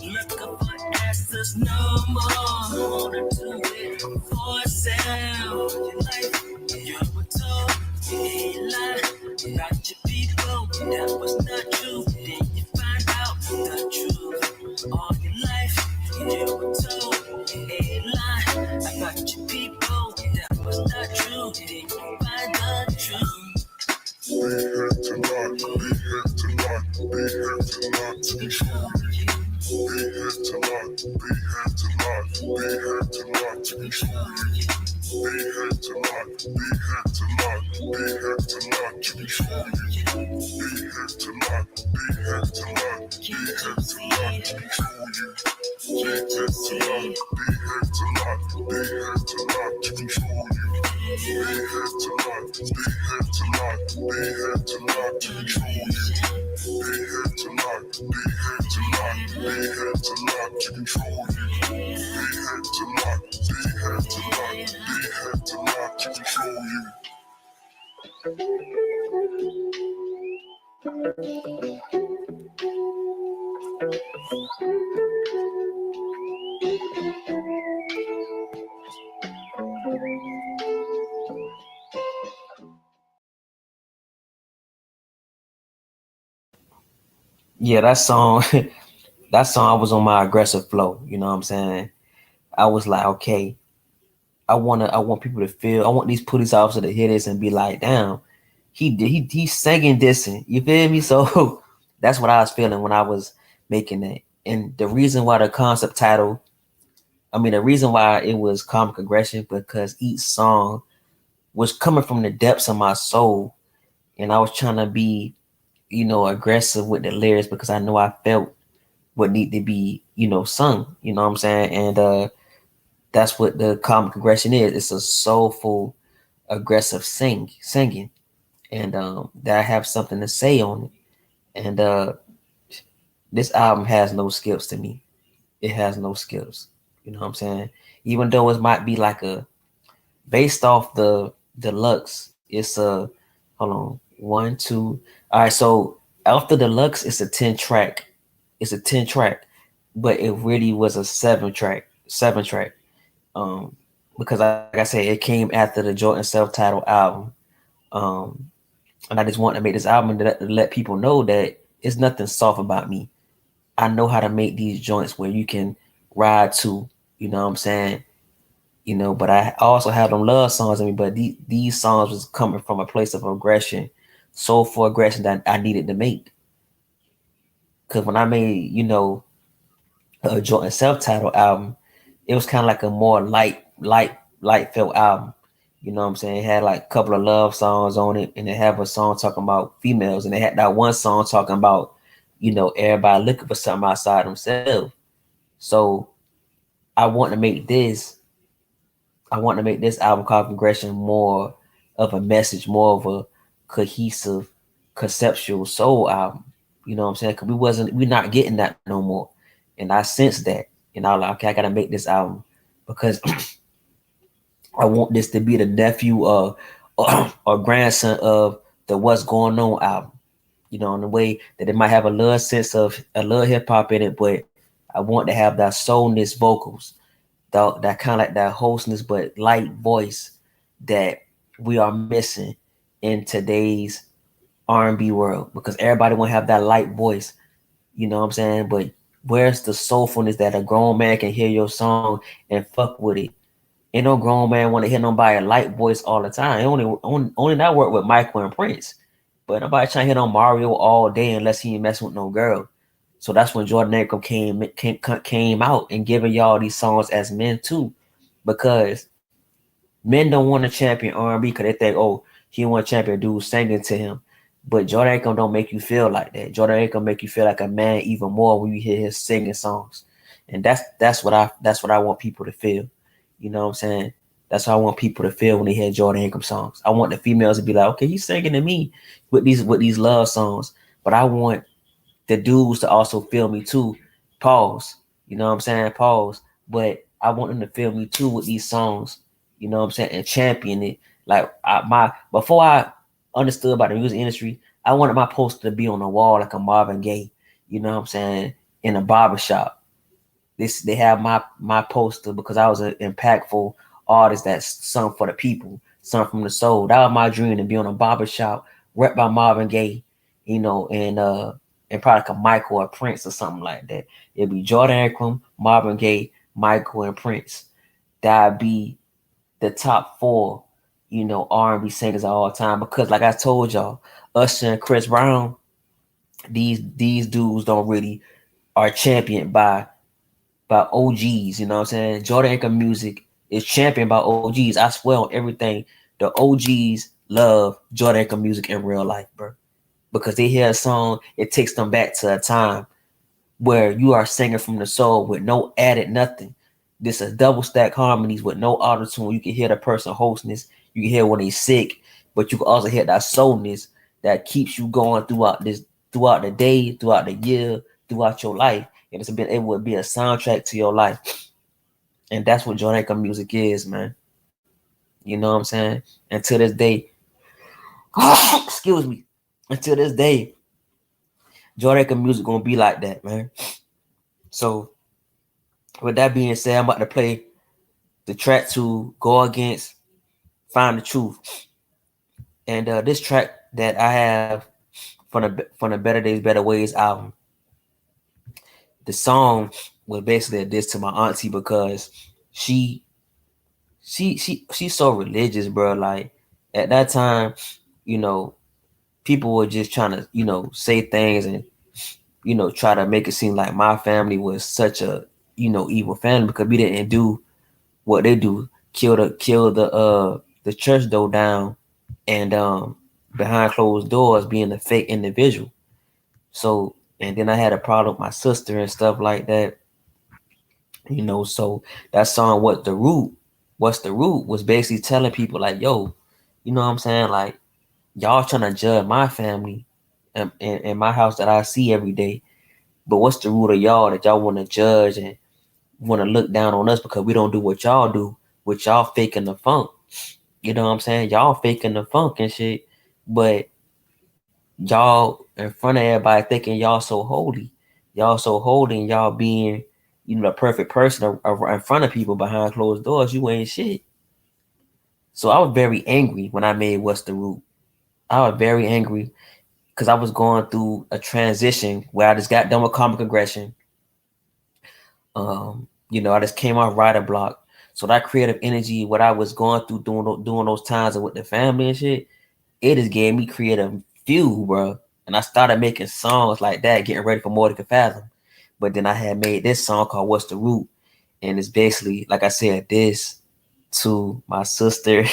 Looking for answers no more. Wanna do it for yourself. Your life, you were told a lie about your people. That was not true. Then you find out the truth. All your life, you were told a lie about your people. That was not true. Then you find the truth. They had to lie, they had to lie, they had to lie to control you. They had to lie, they had to lie, they had to lie to control you. They had to lie, they had to lie, they had to lie to control you. They had to lie, they had to lie, they had to lie to control you. They had to lie, they had to lie, they had to lie to control you. They had to lie, they had to lie, they had to lie to control you. They had to lie, they had to lie, they had to lie to control you. They had to lie, they had to lie, they had to lie to control you. Yeah, that song, that song, I was on my aggressive flow. You know what I'm saying? I was like, okay, I want people to feel. I want these police officers to hear this and be like, damn, he's singing this, and you feel me? So that's what I was feeling when I was making that. And the reason why the concept title, I mean, the reason why it was comic aggression, because each song was coming from the depths of my soul, and I was trying to be, aggressive with the lyrics because I know I felt what need to be, sung. You know what I'm saying? And that's what the comic aggression is. It's a soulful, aggressive singing, and that I have something to say on it. And this album has no skips to me. It has no skips. You know what I'm saying? Even though it might be like a based off the deluxe, it's a hold on, one, two. All right, so after deluxe, it's a 10 track. It's a 10 track, but it really was a seven track. Because like I said, it came after the Jordan self-titled album. Um, and I just want to make this album to let people know that it's nothing soft about me. I know how to make these joints where you can ride to, you know what I'm saying? But I also have them love songs in me, but these songs was coming from a place of aggression, soulful aggression that I needed to make. Because when I made, a Jordan self-titled album, it was kind of like a more light felt album. You know what I'm saying? It had like a couple of love songs on it, and it had a song talking about females, and they had that one song talking about, everybody looking for something outside themselves. So I want to make this. I want to make this album called Progression more of a message, more of a cohesive, conceptual soul album. You know what I'm saying? Cause we're not getting that no more. And I sensed that. And I was like, okay, I gotta make this album because I want this to be the nephew or grandson of the What's Going On album. You know, in the way that it might have a little sense of a little hip hop in it, but I want to have that soulness vocals, that kind of like that wholesomeness but light voice that we are missing in today's R&B world because everybody want to have that light voice. You know what I'm saying? But where's the soulfulness that a grown man can hear your song and fuck with it? Ain't no grown man want to hear nobody a light voice all the time. Only that work with Michael and Prince. But nobody trying to hit on Mario all day unless he ain't messing with no girl. So that's when Jordan Ankrum came out and giving y'all these songs as men too. Because men don't want to champion R&B because they think, oh, he want to champion dude singing to him. But Jordan Ankrum don't make you feel like that. Jordan Ankrum make you feel like a man even more when you hear his singing songs. And that's what I want people to feel. You know what I'm saying? That's how I want people to feel when they hear Jordan Ankrum songs. I want the females to be like, okay, he's singing to me with these love songs. But I want the dudes to also feel me too. Pause. You know what I'm saying? Pause. But I want them to feel me too with these songs. You know what I'm saying? And champion it. Like before I understood about the music industry, I wanted my poster to be on the wall like a Marvin Gaye. You know what I'm saying? In a barbershop. They have my poster because I was an impactful artist that sung for the people, sung from the soul. That was my dream, to be on a barbershop, rep by Marvin Gaye, you know, and probably like a Michael or Prince or something like that. It'd be Jordan Ankrum, Marvin Gaye, Michael, and Prince. That'd be the top four, you know, R&B singers of all time. Because like I told y'all, Usher and Chris Brown, these dudes don't really are championed by OGs, you know what I'm saying? Jordan Ankrum music is championed by OGs. I swear on everything, the OGs love Jordan Ankrum music in real life, bro. Because they hear a song, it takes them back to a time where you are singing from the soul with no added nothing. This is double stack harmonies with no auto tune. You can hear the person hostness. You can hear when he's sick, but you can also hear that soulness that keeps you going throughout the day, throughout the year, throughout your life. And it would be a soundtrack to your life. And that's what Jordan Ankrum music is, man. You know what I'm saying? And to this day, excuse me, until this day, Jordan Ankrum music gonna be like that, man. So with that being said, I'm about to play the track to Go Against Find the Truth. And this track that I have from the Better Days, Better Ways album, the song was basically a diss to my auntie because she's so religious, bro. Like at that time, you know, people were just trying to, you know, say things and, you know, try to make it seem like my family was such a, you know, evil family because we didn't do what they do, kill the church door down and behind closed doors being a fake individual. So and then I had a problem with my sister and stuff like that. You know, so that song, What's the Root was basically telling people like, yo, you know what I'm saying? Like, y'all trying to judge my family and my house that I see every day. But what's the root of y'all that y'all want to judge and want to look down on us because we don't do what y'all do, with y'all faking the funk. You know what I'm saying? Y'all faking the funk and shit, but y'all in front of everybody thinking y'all so holy. Y'all so holy and y'all being, you know, the perfect person in front of people behind closed doors. You ain't shit. So I was very angry when I made What's the Root. I was very angry because I was going through a transition where I just got done with comic aggression. You know, I just came off writer block. So that creative energy, what I was going through during those times with the family and shit, it just gave me creative fuel, bro. And I started making songs like that, getting ready for More Than Can Fathom. But then I had made this song called What's the Root? And it's basically, like I said, this to my sister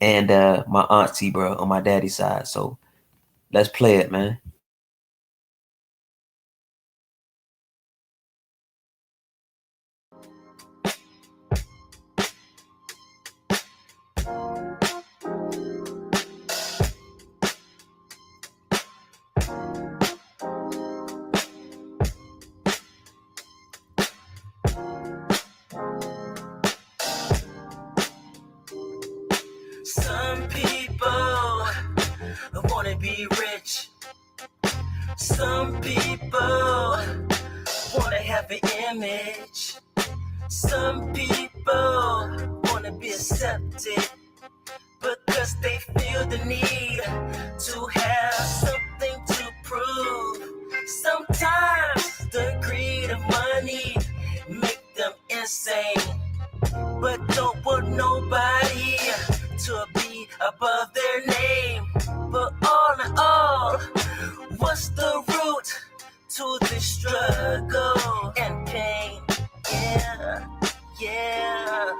and my auntie, bro, on my daddy's side. So let's play it, man. wanna be rich. Some people wanna have an image. Some people wanna be accepted because they feel the need to have something to prove. Sometimes the greed of money make them insane, but don't want nobody to be above their name. But all in all, what's the root to this struggle and pain? Yeah.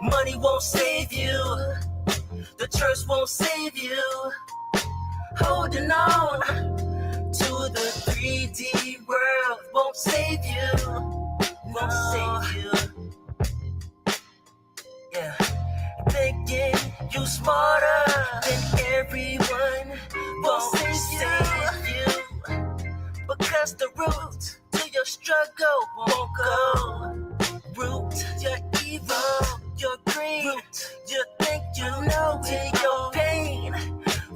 Money won't save you. The church won't save you. Holding on to the 3D world won't save you. Won't save you. Yeah. Thinking you smarter than everyone won't save you. Because the root to your struggle won't go. Root your evil, your greed. Root, you think you know it. Your pain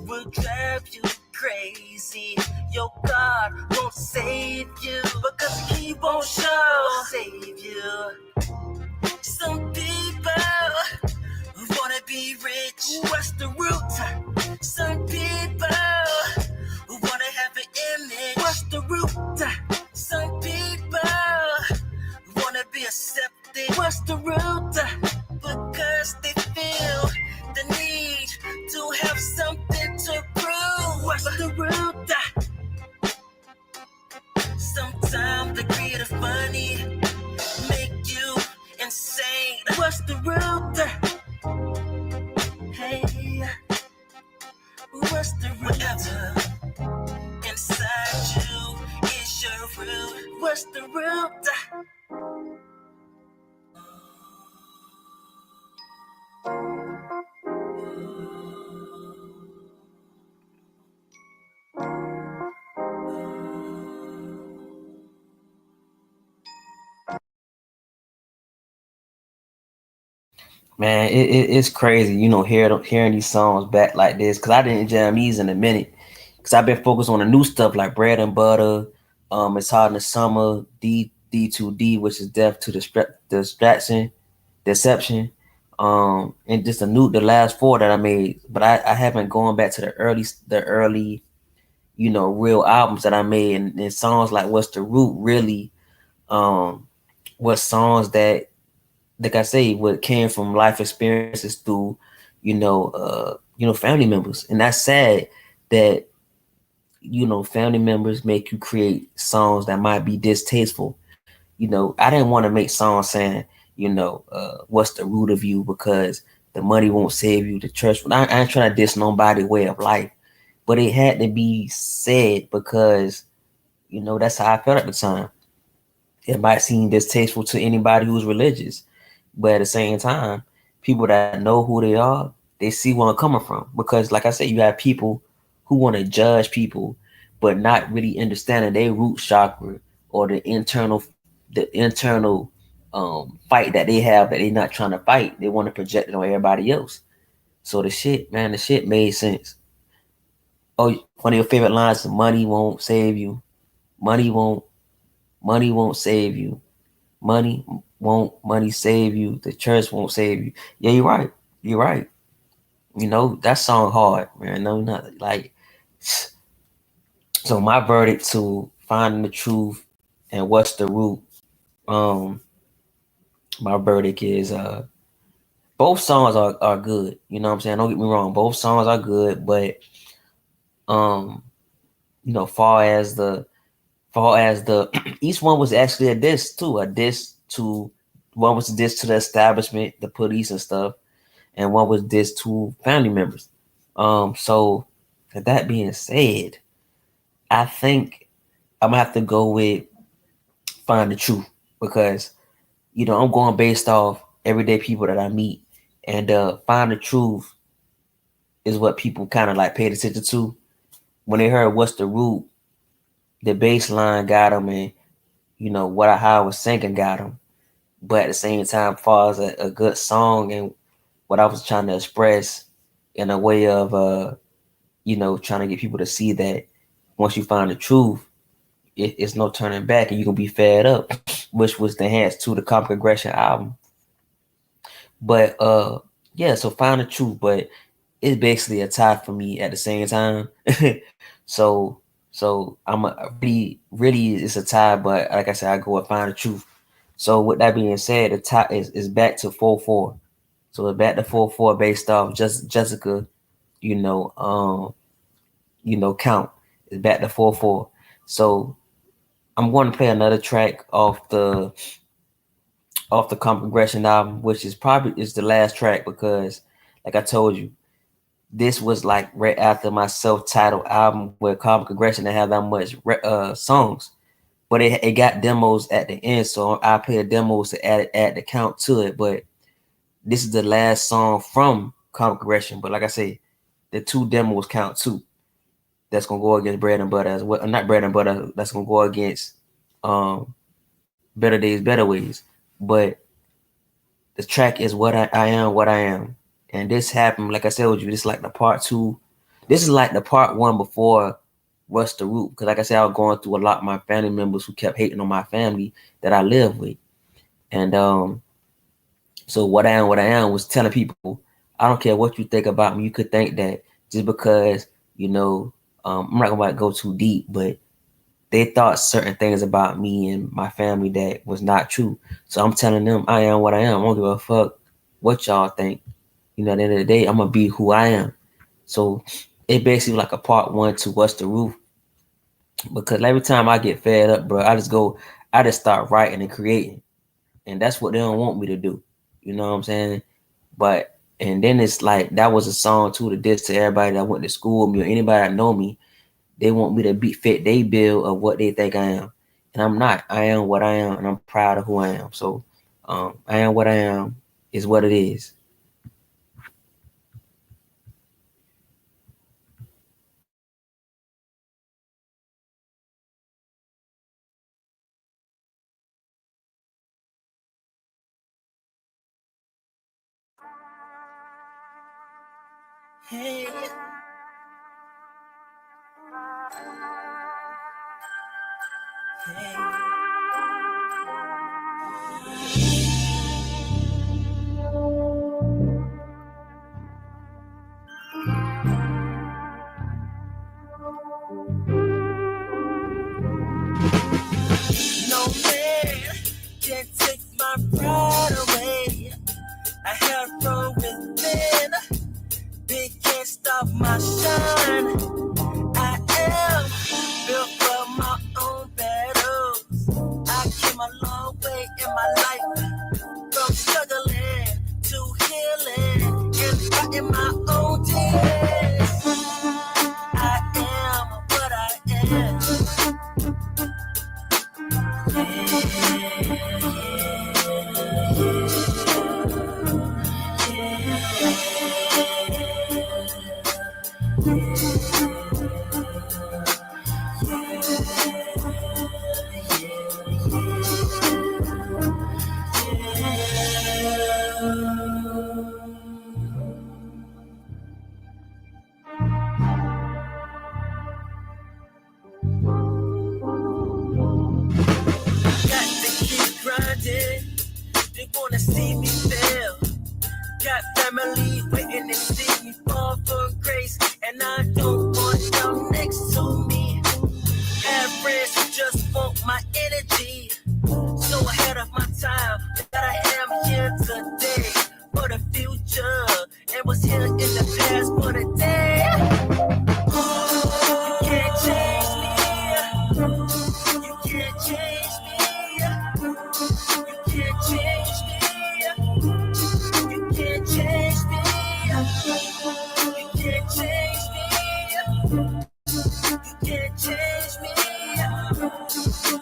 will drive you crazy. Your God won't save you because He won't save you. Some people wanna be rich. What's the root? Some people wanna have an image. What's the root? Some people wanna be accepted. What's the root? Because they feel the need to have something to prove. What's the root? Sometimes the greed of money make you insane. What's the root? Hey, what's the root? Whatever inside you is your root. What's the root? Man, it's crazy, hearing these songs back like this, because I didn't jam these in a minute, because I've been focused on the new stuff like Bread and Butter, It's Hot in the Summer, D2D, which is Death to Deception, and just the last four that I made, but I haven't gone back to the early, real albums that I made, and songs like What's the Root really, what songs that, like I say, what came from life experiences through, family members. And that's sad that, family members make you create songs that might be distasteful. I didn't want to make songs saying, what's the root of you, because the money won't save you, the church. I ain't trying to diss nobody's way of life, but it had to be said because, that's how I felt at the time. It might seem distasteful to anybody who's religious, but at the same time, people that know who they are, they see where I'm coming from. Because, like I said, you have people who want to judge people, but not really understanding their root chakra or the internal fight that they have that they're not trying to fight. They want to project it on everybody else. So the shit made sense. Oh, one of your favorite lines: "Money won't save you. Money won't save you. Money save you. The church won't save you." Yeah, you're right. You're right. That song hard, man. No, not like. So my verdict to Finding the Truth and What's the Root, my verdict is both songs are good. You know what I'm saying? Don't get me wrong, both songs are good, but far as the each one was actually a diss too. One was a diss to the establishment, the police and stuff, and one was diss to family members. So that being said, I think I'm gonna have to go with Find the Truth, because I'm going based off everyday people that I meet, and Find the Truth is what people kind of like paid attention to when they heard What's the Root. The bass line got them, and how I was singing got them. But at the same time, far as a good song and what I was trying to express in a way of trying to get people to see that once you find the truth, it's no turning back, and you can be fed up, which was the hands to the Comic Aggression album. But yeah, so find the truth, but it's basically a tie for me at the same time. so I'm really it's a tie, but like I said, I go and find the truth. So with that being said, the tie is back to 4-4. So it's back to 4-4 based off just Jessica, count. It's back to 4-4. So I'm going to play another track off the Comic Aggression album, which is the last track because, like I told you, this was like right after my self-titled album where Comic Aggression didn't have that much songs, but it got demos at the end, so I play the demos to add the count to it. But this is the last song from Comic Aggression. But like I say, the 2 demos count too. That's gonna go against Bread and Butter as well. Not Bread and Butter. That's gonna go against Better Days, Better Ways. But the track is What I Am, What I Am. And this happened, like I said with you, this is like the part 2. This is like the part 1 before Rush the Root. Because like I said, I was going through a lot of my family members who kept hating on my family that I live with. And so What I Am was telling people, I don't care what you think about me. You could think that just because, I'm not going to go too deep, but they thought certain things about me and my family that was not true. So I'm telling them I am what I am. I don't give a fuck what y'all think. At the end of the day, I'm going to be who I am. So it basically like a part 1 to What's the Roof. Because every time I get fed up, bro, I just start writing and creating. And that's what they don't want me to do. You know what I'm saying? But, and then it's like, that was a song too, to diss to everybody that went to school with me or anybody that know me. They want me to fit their bill of what they think I am. And I'm not. I am what I am, and I'm proud of who I am. So I am what I am is what it is. Hey. Hey. No man can take my pride away. I have from within. They can't stop my shine. I am built for my own battles. I came a long way in my life, from struggling to healing and fighting my own demons. I am what I am. Got to keep grinding. They wanna see me fail. Got family waiting to see me fall from grace, and I don't want them next to me. Have friends who just want my energy, so ahead of my time that I am here today for the future, and was here in the past for the day. You can't change me. You can't change me. You can't change me. You can't change me. You can't change me. You can't change me.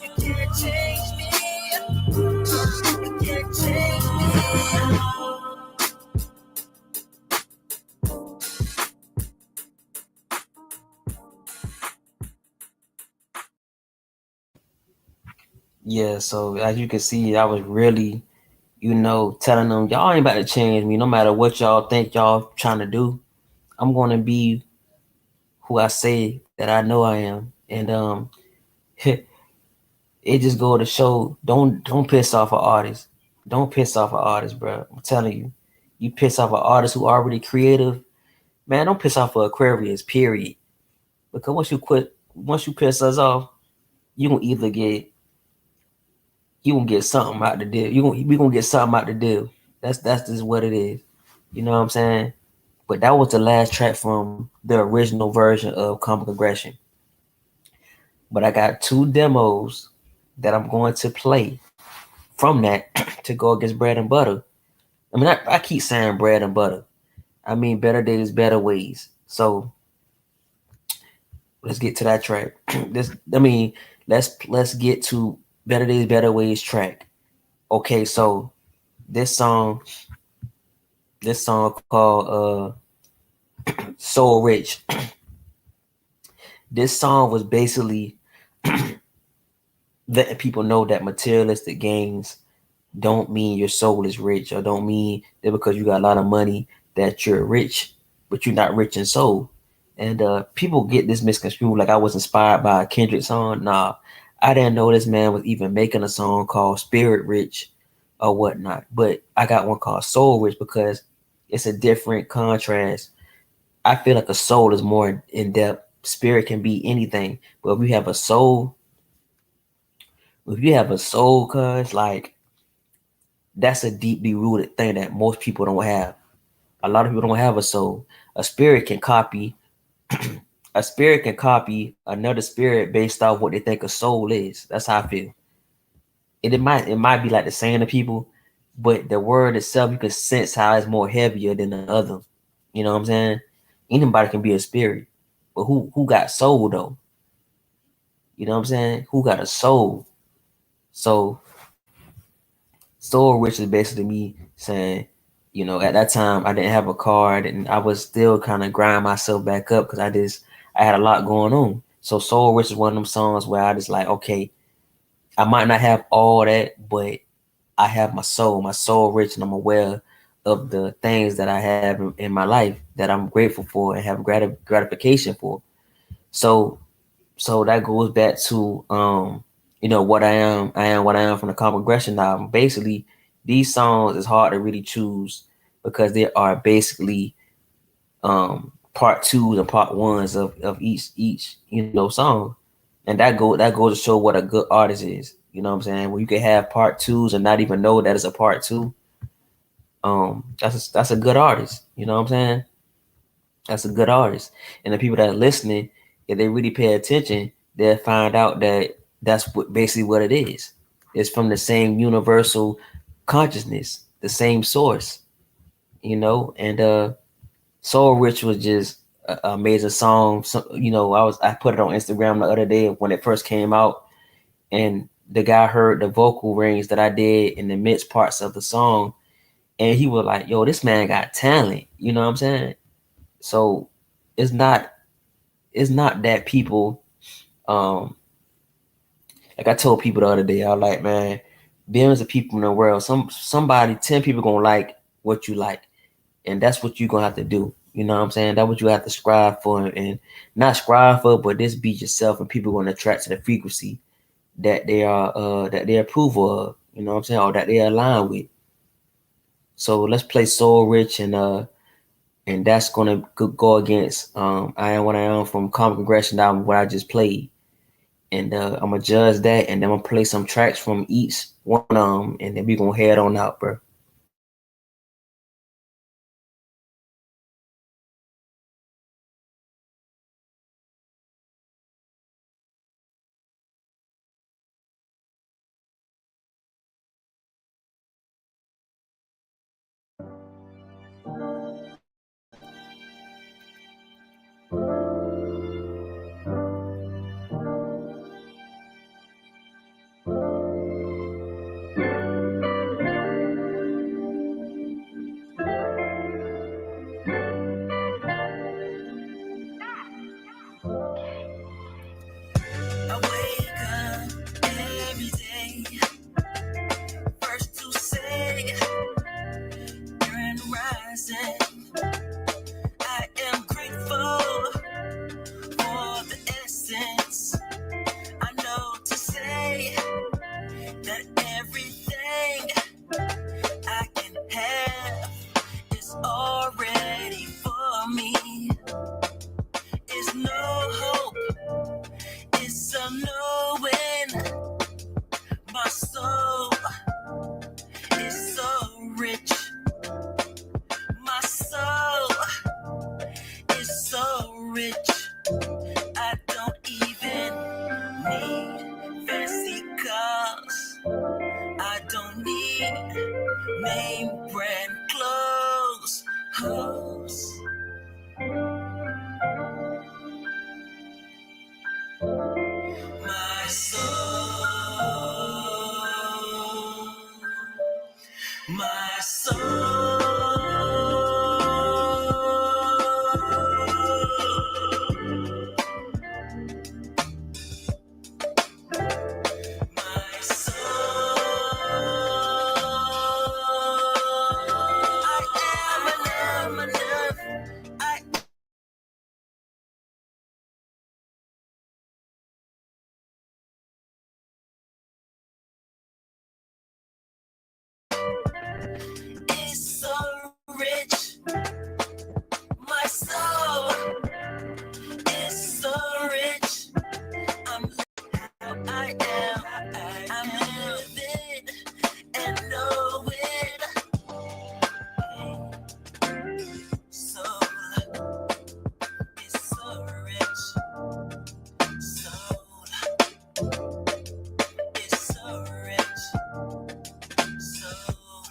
You can't change me. You can't change me. Yeah, so as you can see, I was really, telling them y'all ain't about to change me no matter what y'all think y'all trying to do. I'm going to be who I say that I know I am. And it just go to show, don't piss off an artist. Don't piss off an artist, bro. I'm telling you. You piss off an artist who already creative, man, don't piss off an Aquarius, period. Because once you piss us off, you gonna either get you gonna get something out the deal. We gonna get something out the deal. That's just what it is. You know what I'm saying? But that was the last track from the original version of Comic Aggression. But I got two demos that I'm going to play from that to go against Bread and Butter. I mean, I keep saying Bread and Butter. I mean, Better Days, Better Ways. So let's get to that track. Let's get to Better Days, Better Ways track. Okay, so this song called Soul Rich. This song was basically letting people know that materialistic gains don't mean your soul is rich, or don't mean that because you got a lot of money that you're rich, but you're not rich in soul. And people get this misconstrued like I was inspired by a Kendrick song. Nah, I didn't know this man was even making a song called Spirit Rich or whatnot. But I got one called Soul Rich because it's a different contrast. I feel like a soul is more in depth. Spirit can be anything, but if you have a soul, cause like that's a deeply rooted thing that most people don't have. A lot of people don't have a soul. A spirit can copy another spirit based off what they think a soul is. That's how I feel. It might be like the same to people, but the word itself, you can sense how it's more heavier than the other. You know what I'm saying? Anybody can be a spirit, but who got soul though? You know what I'm saying? Who got a soul? So Soul Rich is basically me saying, at that time I didn't have a car, and I was still kind of grind myself back up because I had a lot going on. So Soul Rich is one of them songs where I just like, okay, I might not have all that, but I have my soul rich, and I'm aware of the things that I have in my life that I'm grateful for and have gratification for. So that goes back to what I am what I am from the Comic Aggression album. Basically, these songs is hard to really choose because they are basically part twos and part ones of each song. And that goes to show what a good artist is. You know what I'm saying? When you can have part twos and not even know that it's a part two, that's a good artist. You know what I'm saying? That's a good artist. And the people that are listening, if they really pay attention, they'll find out that that's basically what it is. It's from the same universal consciousness, the same source, and Soul Rich was just an amazing song. So, I put it on Instagram the other day when it first came out, and the guy heard the vocal range that I did in the mixed parts of the song, and he was like, yo, this man got talent. You know what I'm saying? So it's not that people like I told people the other day, I was like, man, billions of people in the world, somebody, 10 people gonna like what you like. And that's what you're gonna have to do. You know what I'm saying? That's what you have to strive for, and not strive for, but just be yourself, and people are gonna attract to the frequency that they approve of, you know what I'm saying, or that they align with. So let's play Soul Rich, and that's gonna go against I Am What I Am from Comic Aggression album, what I just played. And I'm gonna judge that, and then I'm gonna play some tracks from each one of them, and then we gonna head on out, bro. name brand clothes, hoes. My soul, my soul. My soul, I am enough. I is so rich. My soul is so rich. I'm I am. I'm living and know it. Soul is so rich. Soul is so rich. Soul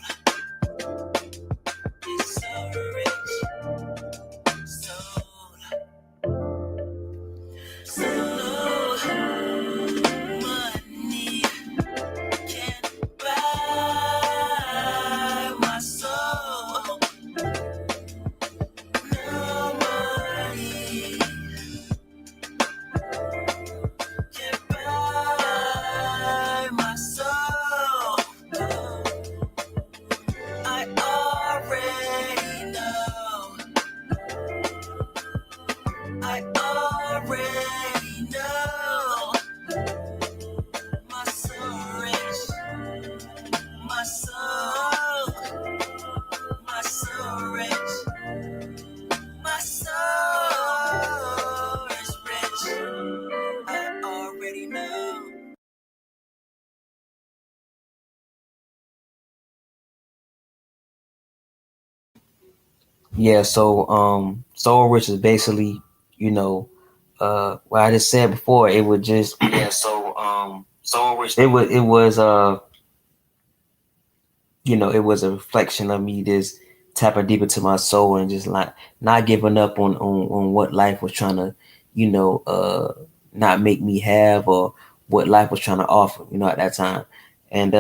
is so rich. Soul, money can't buy my soul. No money can buy my soul. I already know. I already know. My soul rich. My soul. My soul rich. My soul is rich. I already know. Yeah, so Soul Rich is basically, you know, what I just said before, it would just yeah, so Soul Rich it was it was a reflection of me just tapping deep into my soul and just like not giving up on what life was trying to, not make me have or what life was trying to offer, at that time. And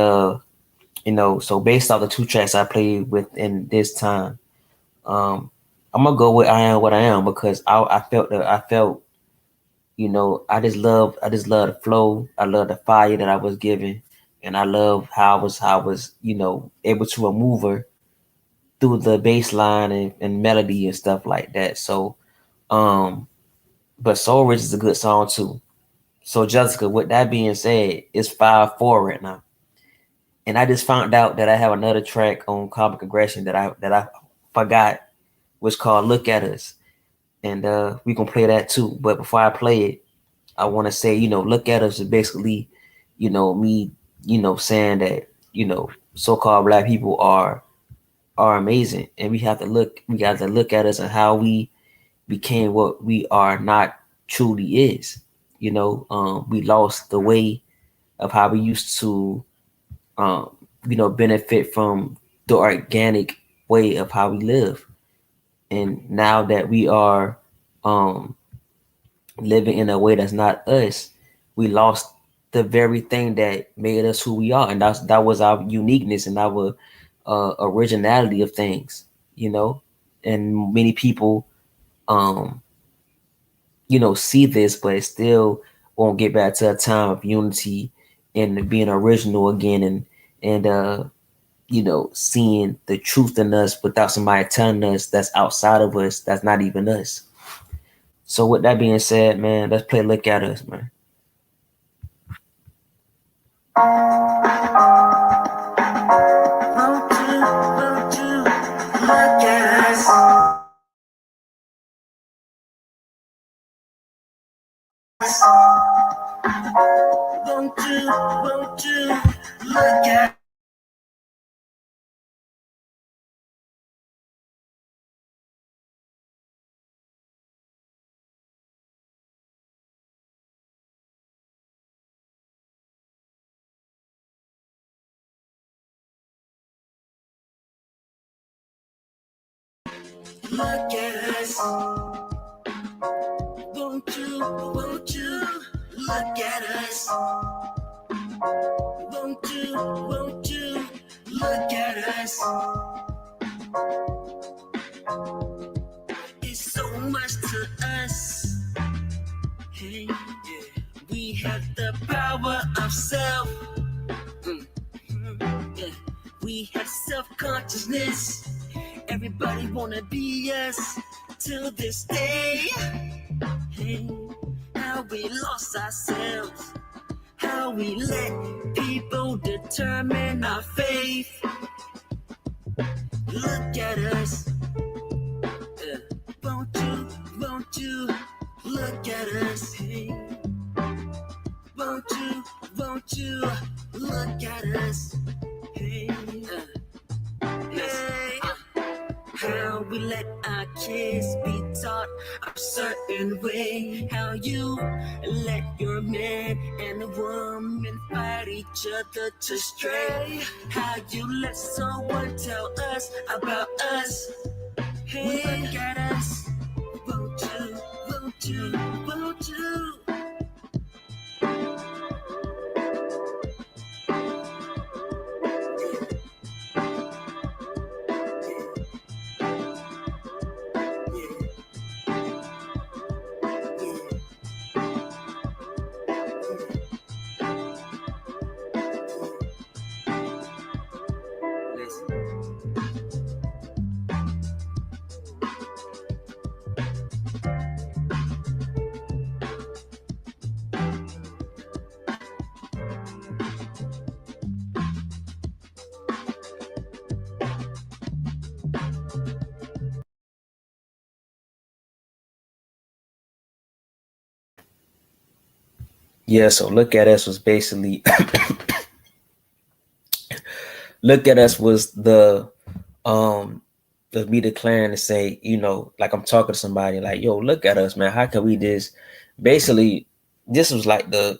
so based off the two tracks I played with in this time, um, I'm gonna go with I Am What I Am because I felt I just love the flow. I love the fire that I was given, and I love how I was able to maneuver through the bass line and melody and stuff like that. So um but Soul Rich is a good song too. So Jessica, with that being said, it's 5-4 right now. And I just found out that I have another track on Comic Aggression that I forgot, was called Look at Us. And we can play that too. But before I play it, I want to say, Look at Us is basically, me, saying that, so-called black people are amazing, and we have to look at us and how we became what we are not truly is. We lost the way of how we used to benefit from the organic way of how we live. And now that we are um living in a way that's not us, we lost the very thing that made us who we are, and that was our uniqueness and our originality of things. you know and many people um see this, but it still won't get back to a time of unity and being original again, and seeing the truth in us without somebody telling us that's outside of us, that's not even us. So with that being said, man, let's play Look at Us, man. Won't you look at us? Won't you look at look at us. Won't you look at us? Won't you look at us? It's so much to us. Hey, yeah. We have the power of self. Yeah. We have self-consciousness. Everybody wanna be us till this day. Hey, how we lost ourselves. How we let people determine our faith. Look at us. Won't you look at us? Hey, won't you look at us? Hey, hey. How we let our kids be taught a certain way. How you let your man and a woman fight each other to stray. How you let someone tell us about us. Hey, look at us. Won't you? Yeah, so Look at Us was basically Look at Us was um the me declaring to say, like I'm talking to somebody like, yo, look at us, man. How can we just basically this was like the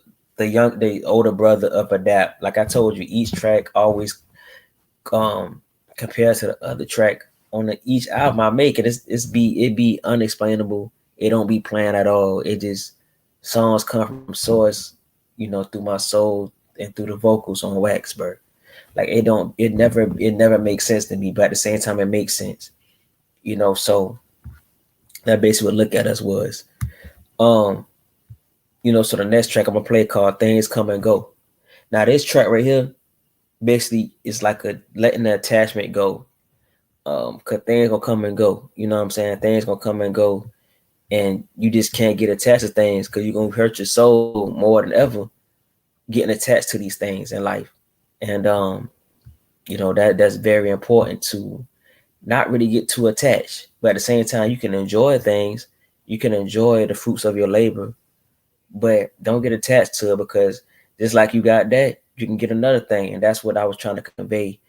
older brother of Adapt. Like I told you, each track always compared to the other track on each album I make it be unexplainable. It don't be planned at all. It just songs come from source, through my soul and through the vocals on Waxburg. Like it never makes sense to me, but at the same time it makes sense. So that basically what Look at Us was. Um, so the next track I'm gonna play called Things Come and Go. Now this track right here basically is like a letting the attachment go. Cause things gonna come and go. You know what I'm saying? Things gonna come and go, and you just can't get attached to things because you're gonna hurt your soul more than ever getting attached to these things in life. And that's very important to not really get too attached. But at the same time, you can enjoy things, you can enjoy the fruits of your labor, but don't get attached to it because just like you got that, you can get another thing. And that's what I was trying to convey,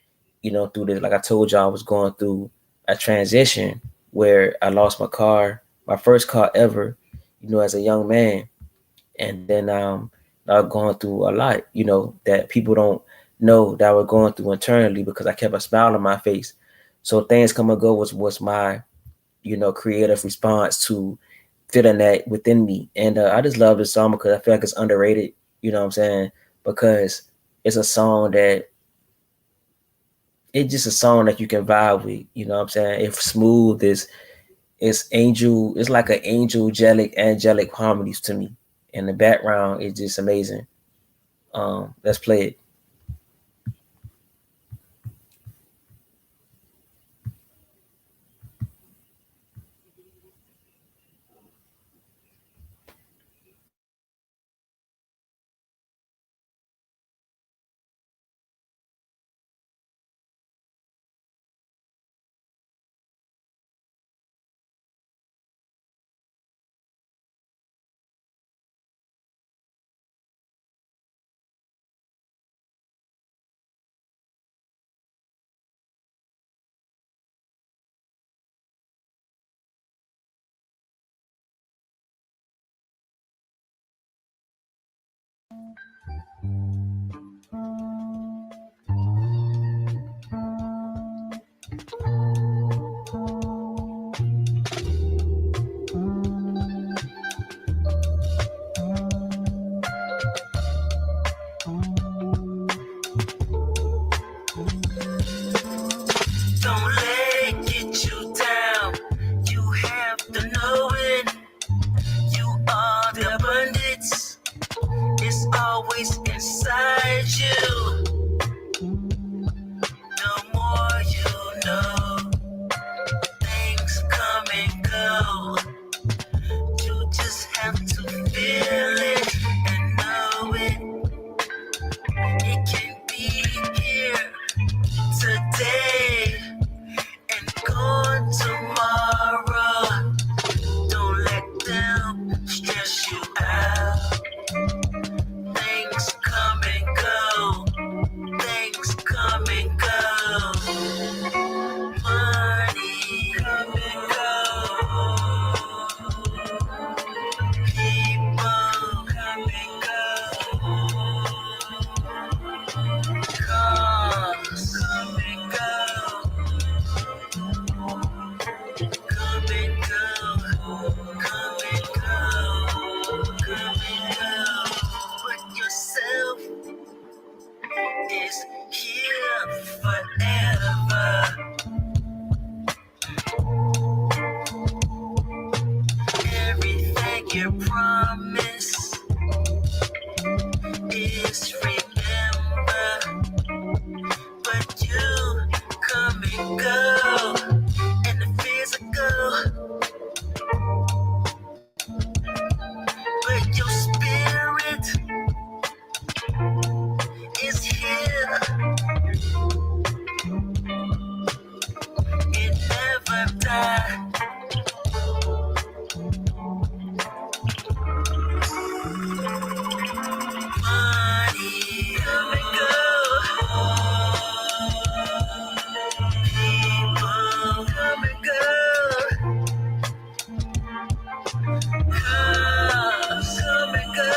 through this. Like I told you, I was going through a transition where I lost my car, my first car ever, as a young man. And then I was going through a lot, that people don't know that I was going through internally because I kept a smile on my face. So Things Come and Go was my, creative response to feeling that within me. And I just love this song because I feel like it's underrated, you know what I'm saying? Because it's a song that it's just a song that you can vibe with, you know what I'm saying? It's smooth, it's like an angelic harmonies to me. And the background is just amazing. Let's play it. Don't let it get you down. You have to know it. You are the abundance. It's always inside you. The more you know, things come and go. You just have to feel it and know it. It can be here today and gone tomorrow. Don't let them stress you out. Things come and go. Things come and go. Money come and go. People come and go. Cars come and go. Come and go. Come and go. Come and go. But yourself is here forever. Everything you promise is remember, but you come and go in the physical, but your spirit is here. It never dies. Money come and go. People come and go. Cars come and go.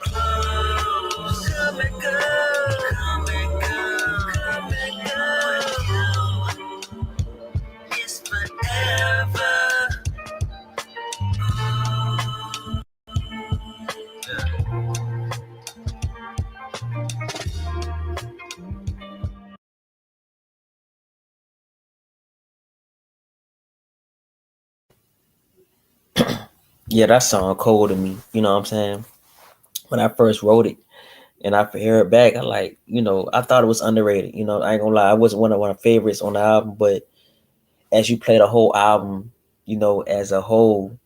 Clothes come and go. Come and go. Come and go. It's forever. Yeah, that song cold to me. You know what I'm saying? When I first wrote it and I hear it back, I like, I thought it was underrated. I ain't gonna lie, I wasn't one of my favorites on the album, but as you play the whole album, as a whole,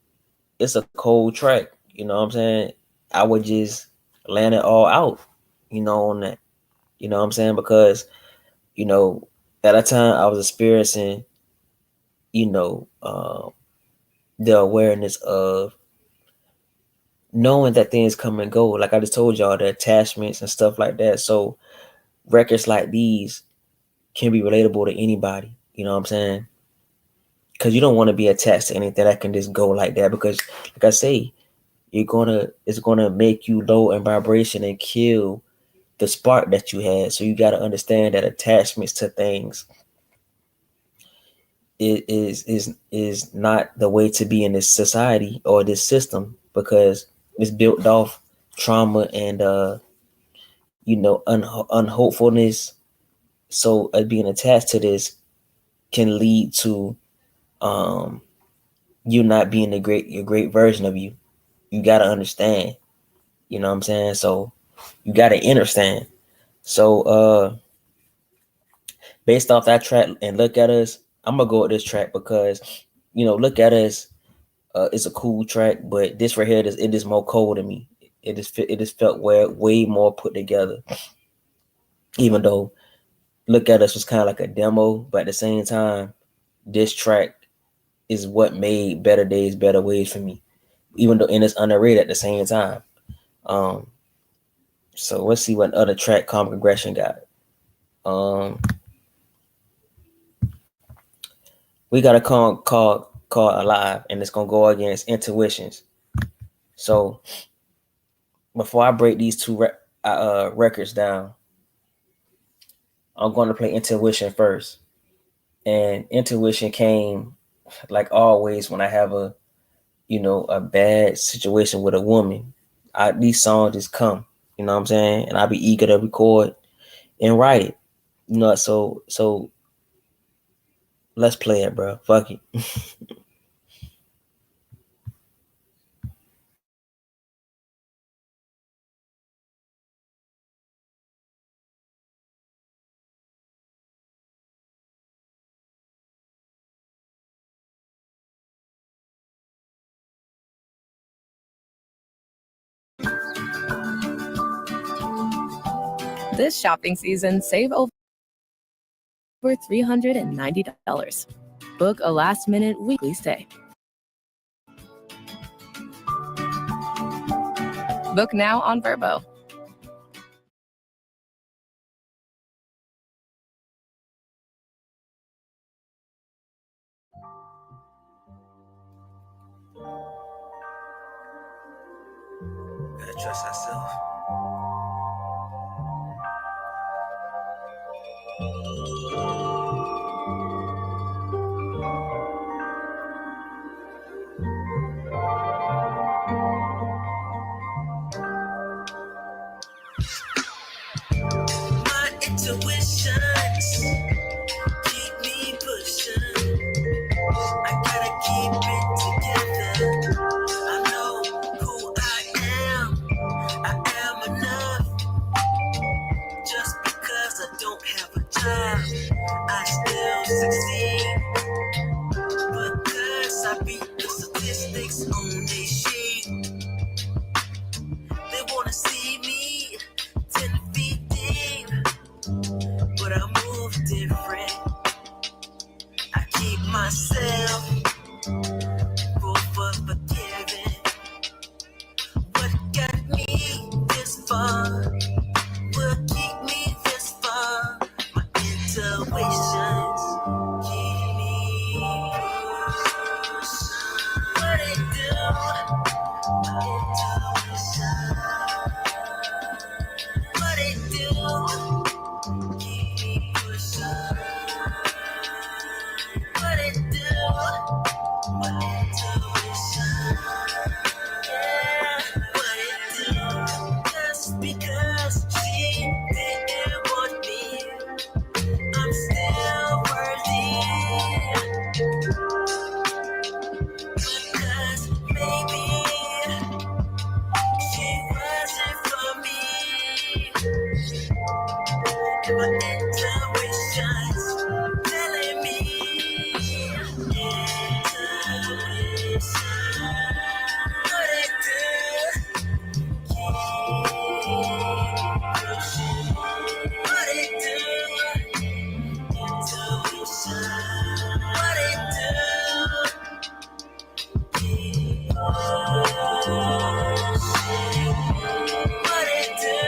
it's a cold track. You know what I'm saying? I would just land it all out, on that. You know what I'm saying? Because, at a time I was experiencing, you know, uh, the awareness of knowing that things come and go. Like I just told y'all, the attachments and stuff like that. So records like these can be relatable to anybody. You know what I'm saying? Because you don't want to be attached to anything that can just go like that. Because, like I say, it's gonna make you low in vibration and kill the spark that you had. So you got to understand that attachments to things is not the way to be in this society or this system, because it's built off trauma and unhopefulness. So being attached to this can lead to you not being your great version of you. You got to understand. You know what I'm saying? So you got to understand. So based off that track and Look at Us, I'm gonna go with this track because Look at Us is a cool track, but this right here it is more cold to me. It just felt way more put together. Even though Look at Us was kind of like a demo, but at the same time, this track is what made Better Days, Better Ways for me. Even though it's underrated at the same time. So let's see what other track Calm Progression got. We got a call Alive, and it's gonna go against Intuitions. So before I break these two records down, I'm going to play Intuition first. And Intuition came, like always, when I have a bad situation with a woman. These songs just come, you know what I'm saying? And I'll be eager to record and write it. You know, so let's play it, bro. Fuck it. This shopping season, save over $390. Book a last-minute weekly stay. Book now on Vrbo. Gotta trust ourselves. My intuitions keep me pushing. I gotta keep it together. I know who I am. I am enough. Just because I don't have a job, I still succeed. Because I beat the statistics on their sheet. They wanna see me 10 feet deep, but I move different. I keep myself full for forgiving. What got me this far will keep me this far. My intuitions keep me pushing. What it do? My intuition. What it do? Keep me pushing. What it do? My intuition. Yeah, what it do? Just because she didn't want me, I'm still worthy. Because maybe she wasn't for me. And my intuition's telling me. Intuition. What it do? Keep pushing. What it do? Intuition. What it do? Keep pushing. What it do?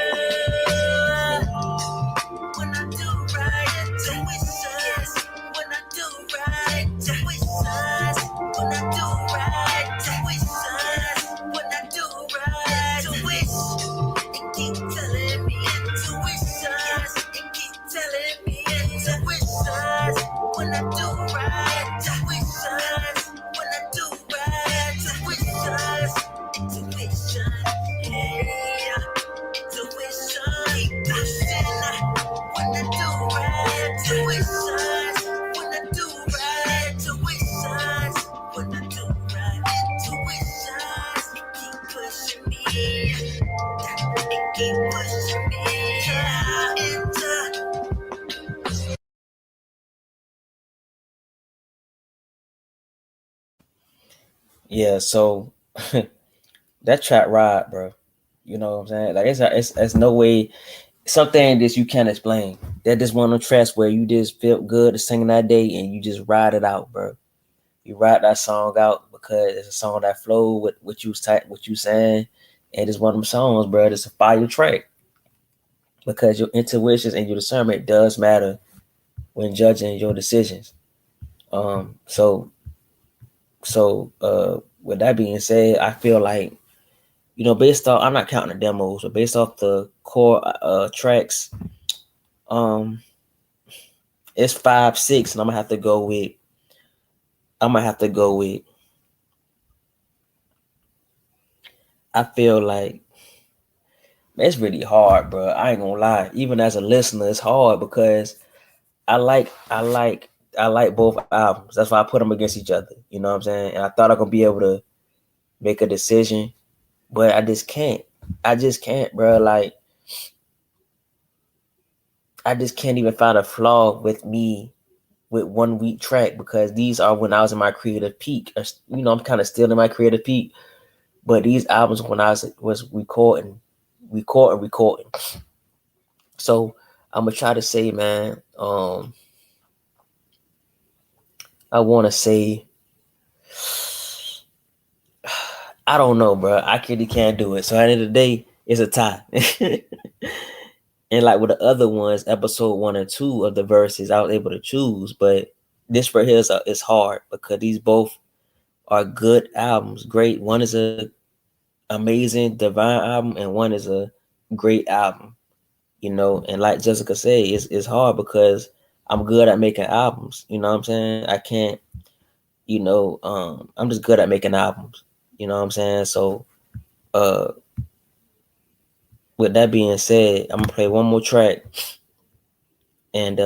When I do right, intuitions. When I do right, intuitions. When I do right, intuitions. When I do right, intuition. It keep telling me intuitions. It keep telling me intuitions. When I do right, intuitions. When I do right, intuitions. Intuition, yeah. Intuition, when I do right, intuitions. When I do right, intuitions. When I do right, intuitions. It keep pushing me. It keep pushing me. Yeah, so that track ride, bro. You know what I'm saying? Like it's no way something that you can't explain. That just one of the tracks where you just felt good singing that day and you just ride it out, bro. You ride that song out because it's a song that flow with what you saying, and it's one of them songs, bro. It's a fire track because your intuitions and your discernment does matter when judging your decisions. So with that being said, I feel like based off I'm not counting the demos, but based off the core tracks, um, it's 5-6, and I'm gonna have to go with. I feel like it's really hard, bro. I ain't gonna lie. Even as a listener, it's hard because I like both albums. That's why I put them against each other. You know what I'm saying? And I thought I could be able to make a decision, but I just can't. I just can't, bro. Like, I just can't even find a flaw with me with one week track, because these are when I was in my creative peak. You know, I'm kind of still in my creative peak, but these albums when I was recording. So I'm gonna try to say, man. I want to say, I don't know, bro. I can't do it. So at the end of the day, it's a tie. And like with the other ones, episode 1 and 2 of the verses, I was able to choose. But this right here is hard, because these both are good albums. Great. One is a amazing divine album, and one is a great album. You know, and like Jessica said, it's hard because I'm good at making albums. You know what I'm saying? I can't, I'm just good at making albums. You know what I'm saying? So with that being said, I'm gonna play one more track, and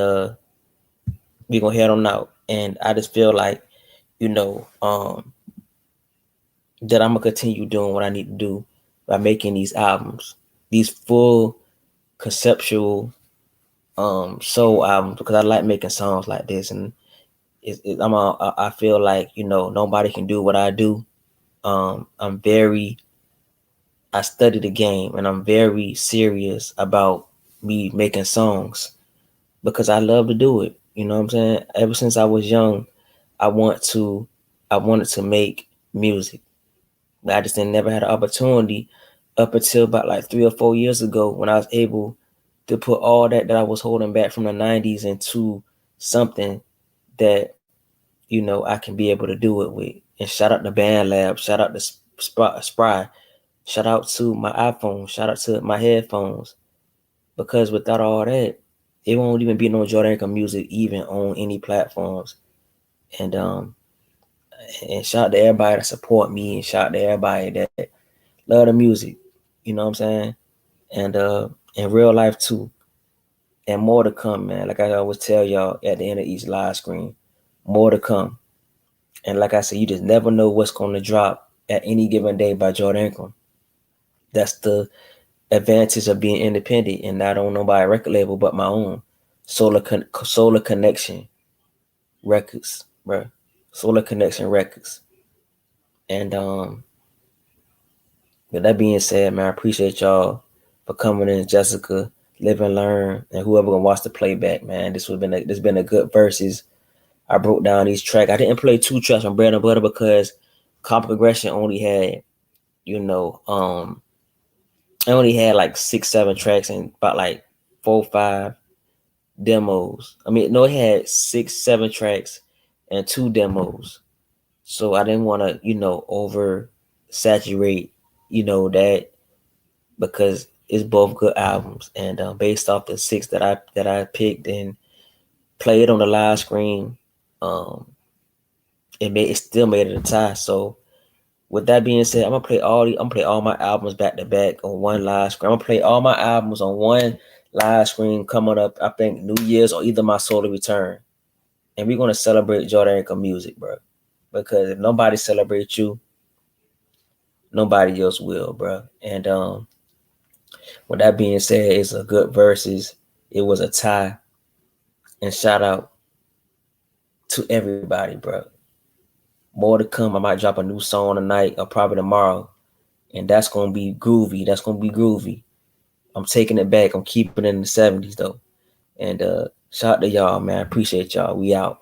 we gonna head on out. And I just feel like, that I'm gonna continue doing what I need to do by making these albums, these full conceptual soul albums, because I like making songs like this. And I feel like, nobody can do what I do. I study the game, and I'm very serious about me making songs, because I love to do it. You know what I'm saying? Ever since I was young, I wanted to make music. But I just never had an opportunity up until about like 3 or 4 years ago, when I was able to put all that I was holding back from the 90s into something that, I can be able to do it with. And shout out to BandLab, shout out to Spry, shout out to my iPhone, shout out to my headphones. Because without all that, it won't even be no Jordanican music even on any platforms. And shout out to everybody that support me, and shout out to everybody that love the music. You know what I'm saying? And in real life too. And more to come, man. Like I always tell y'all at the end of each live stream, more to come. And like I said, you just never know what's going to drop at any given day by Jordan. That's the advantage of being independent and not on nobody's record label but my own. Solar Connection Records, bro. Solar Connection Records. And with that being said, man, I appreciate y'all for coming in, Jessica, Live and Learn, and whoever gonna watch the playback, man. This been a good verses. I broke down these tracks. I didn't play 2 tracks from Bread and Butter because Comp Progression only had, I only had like 6-7 tracks and about like 4-5 demos. I mean, no, it had 6-7 tracks and 2 demos. So I didn't want to, over saturate, that, because it's both good albums. And based off the 6 that I picked and played on the live screen, it still made it a tie. So with that being said, I'm gonna play all my albums back to back on one live screen. I'm gonna play all my albums on one live screen coming up, I think, New Year's or either my solo return. And we're gonna celebrate Jordanican music, bro. Because if nobody celebrates you, nobody else will, bro. And with that being said, it's a good verses. It was a tie. And shout out to everybody, bro. More to come. I might drop a new song tonight or probably tomorrow. And that's gonna be groovy. I'm taking it back. I'm keeping it in the 70s though. And shout out to y'all, man. I appreciate y'all. We out.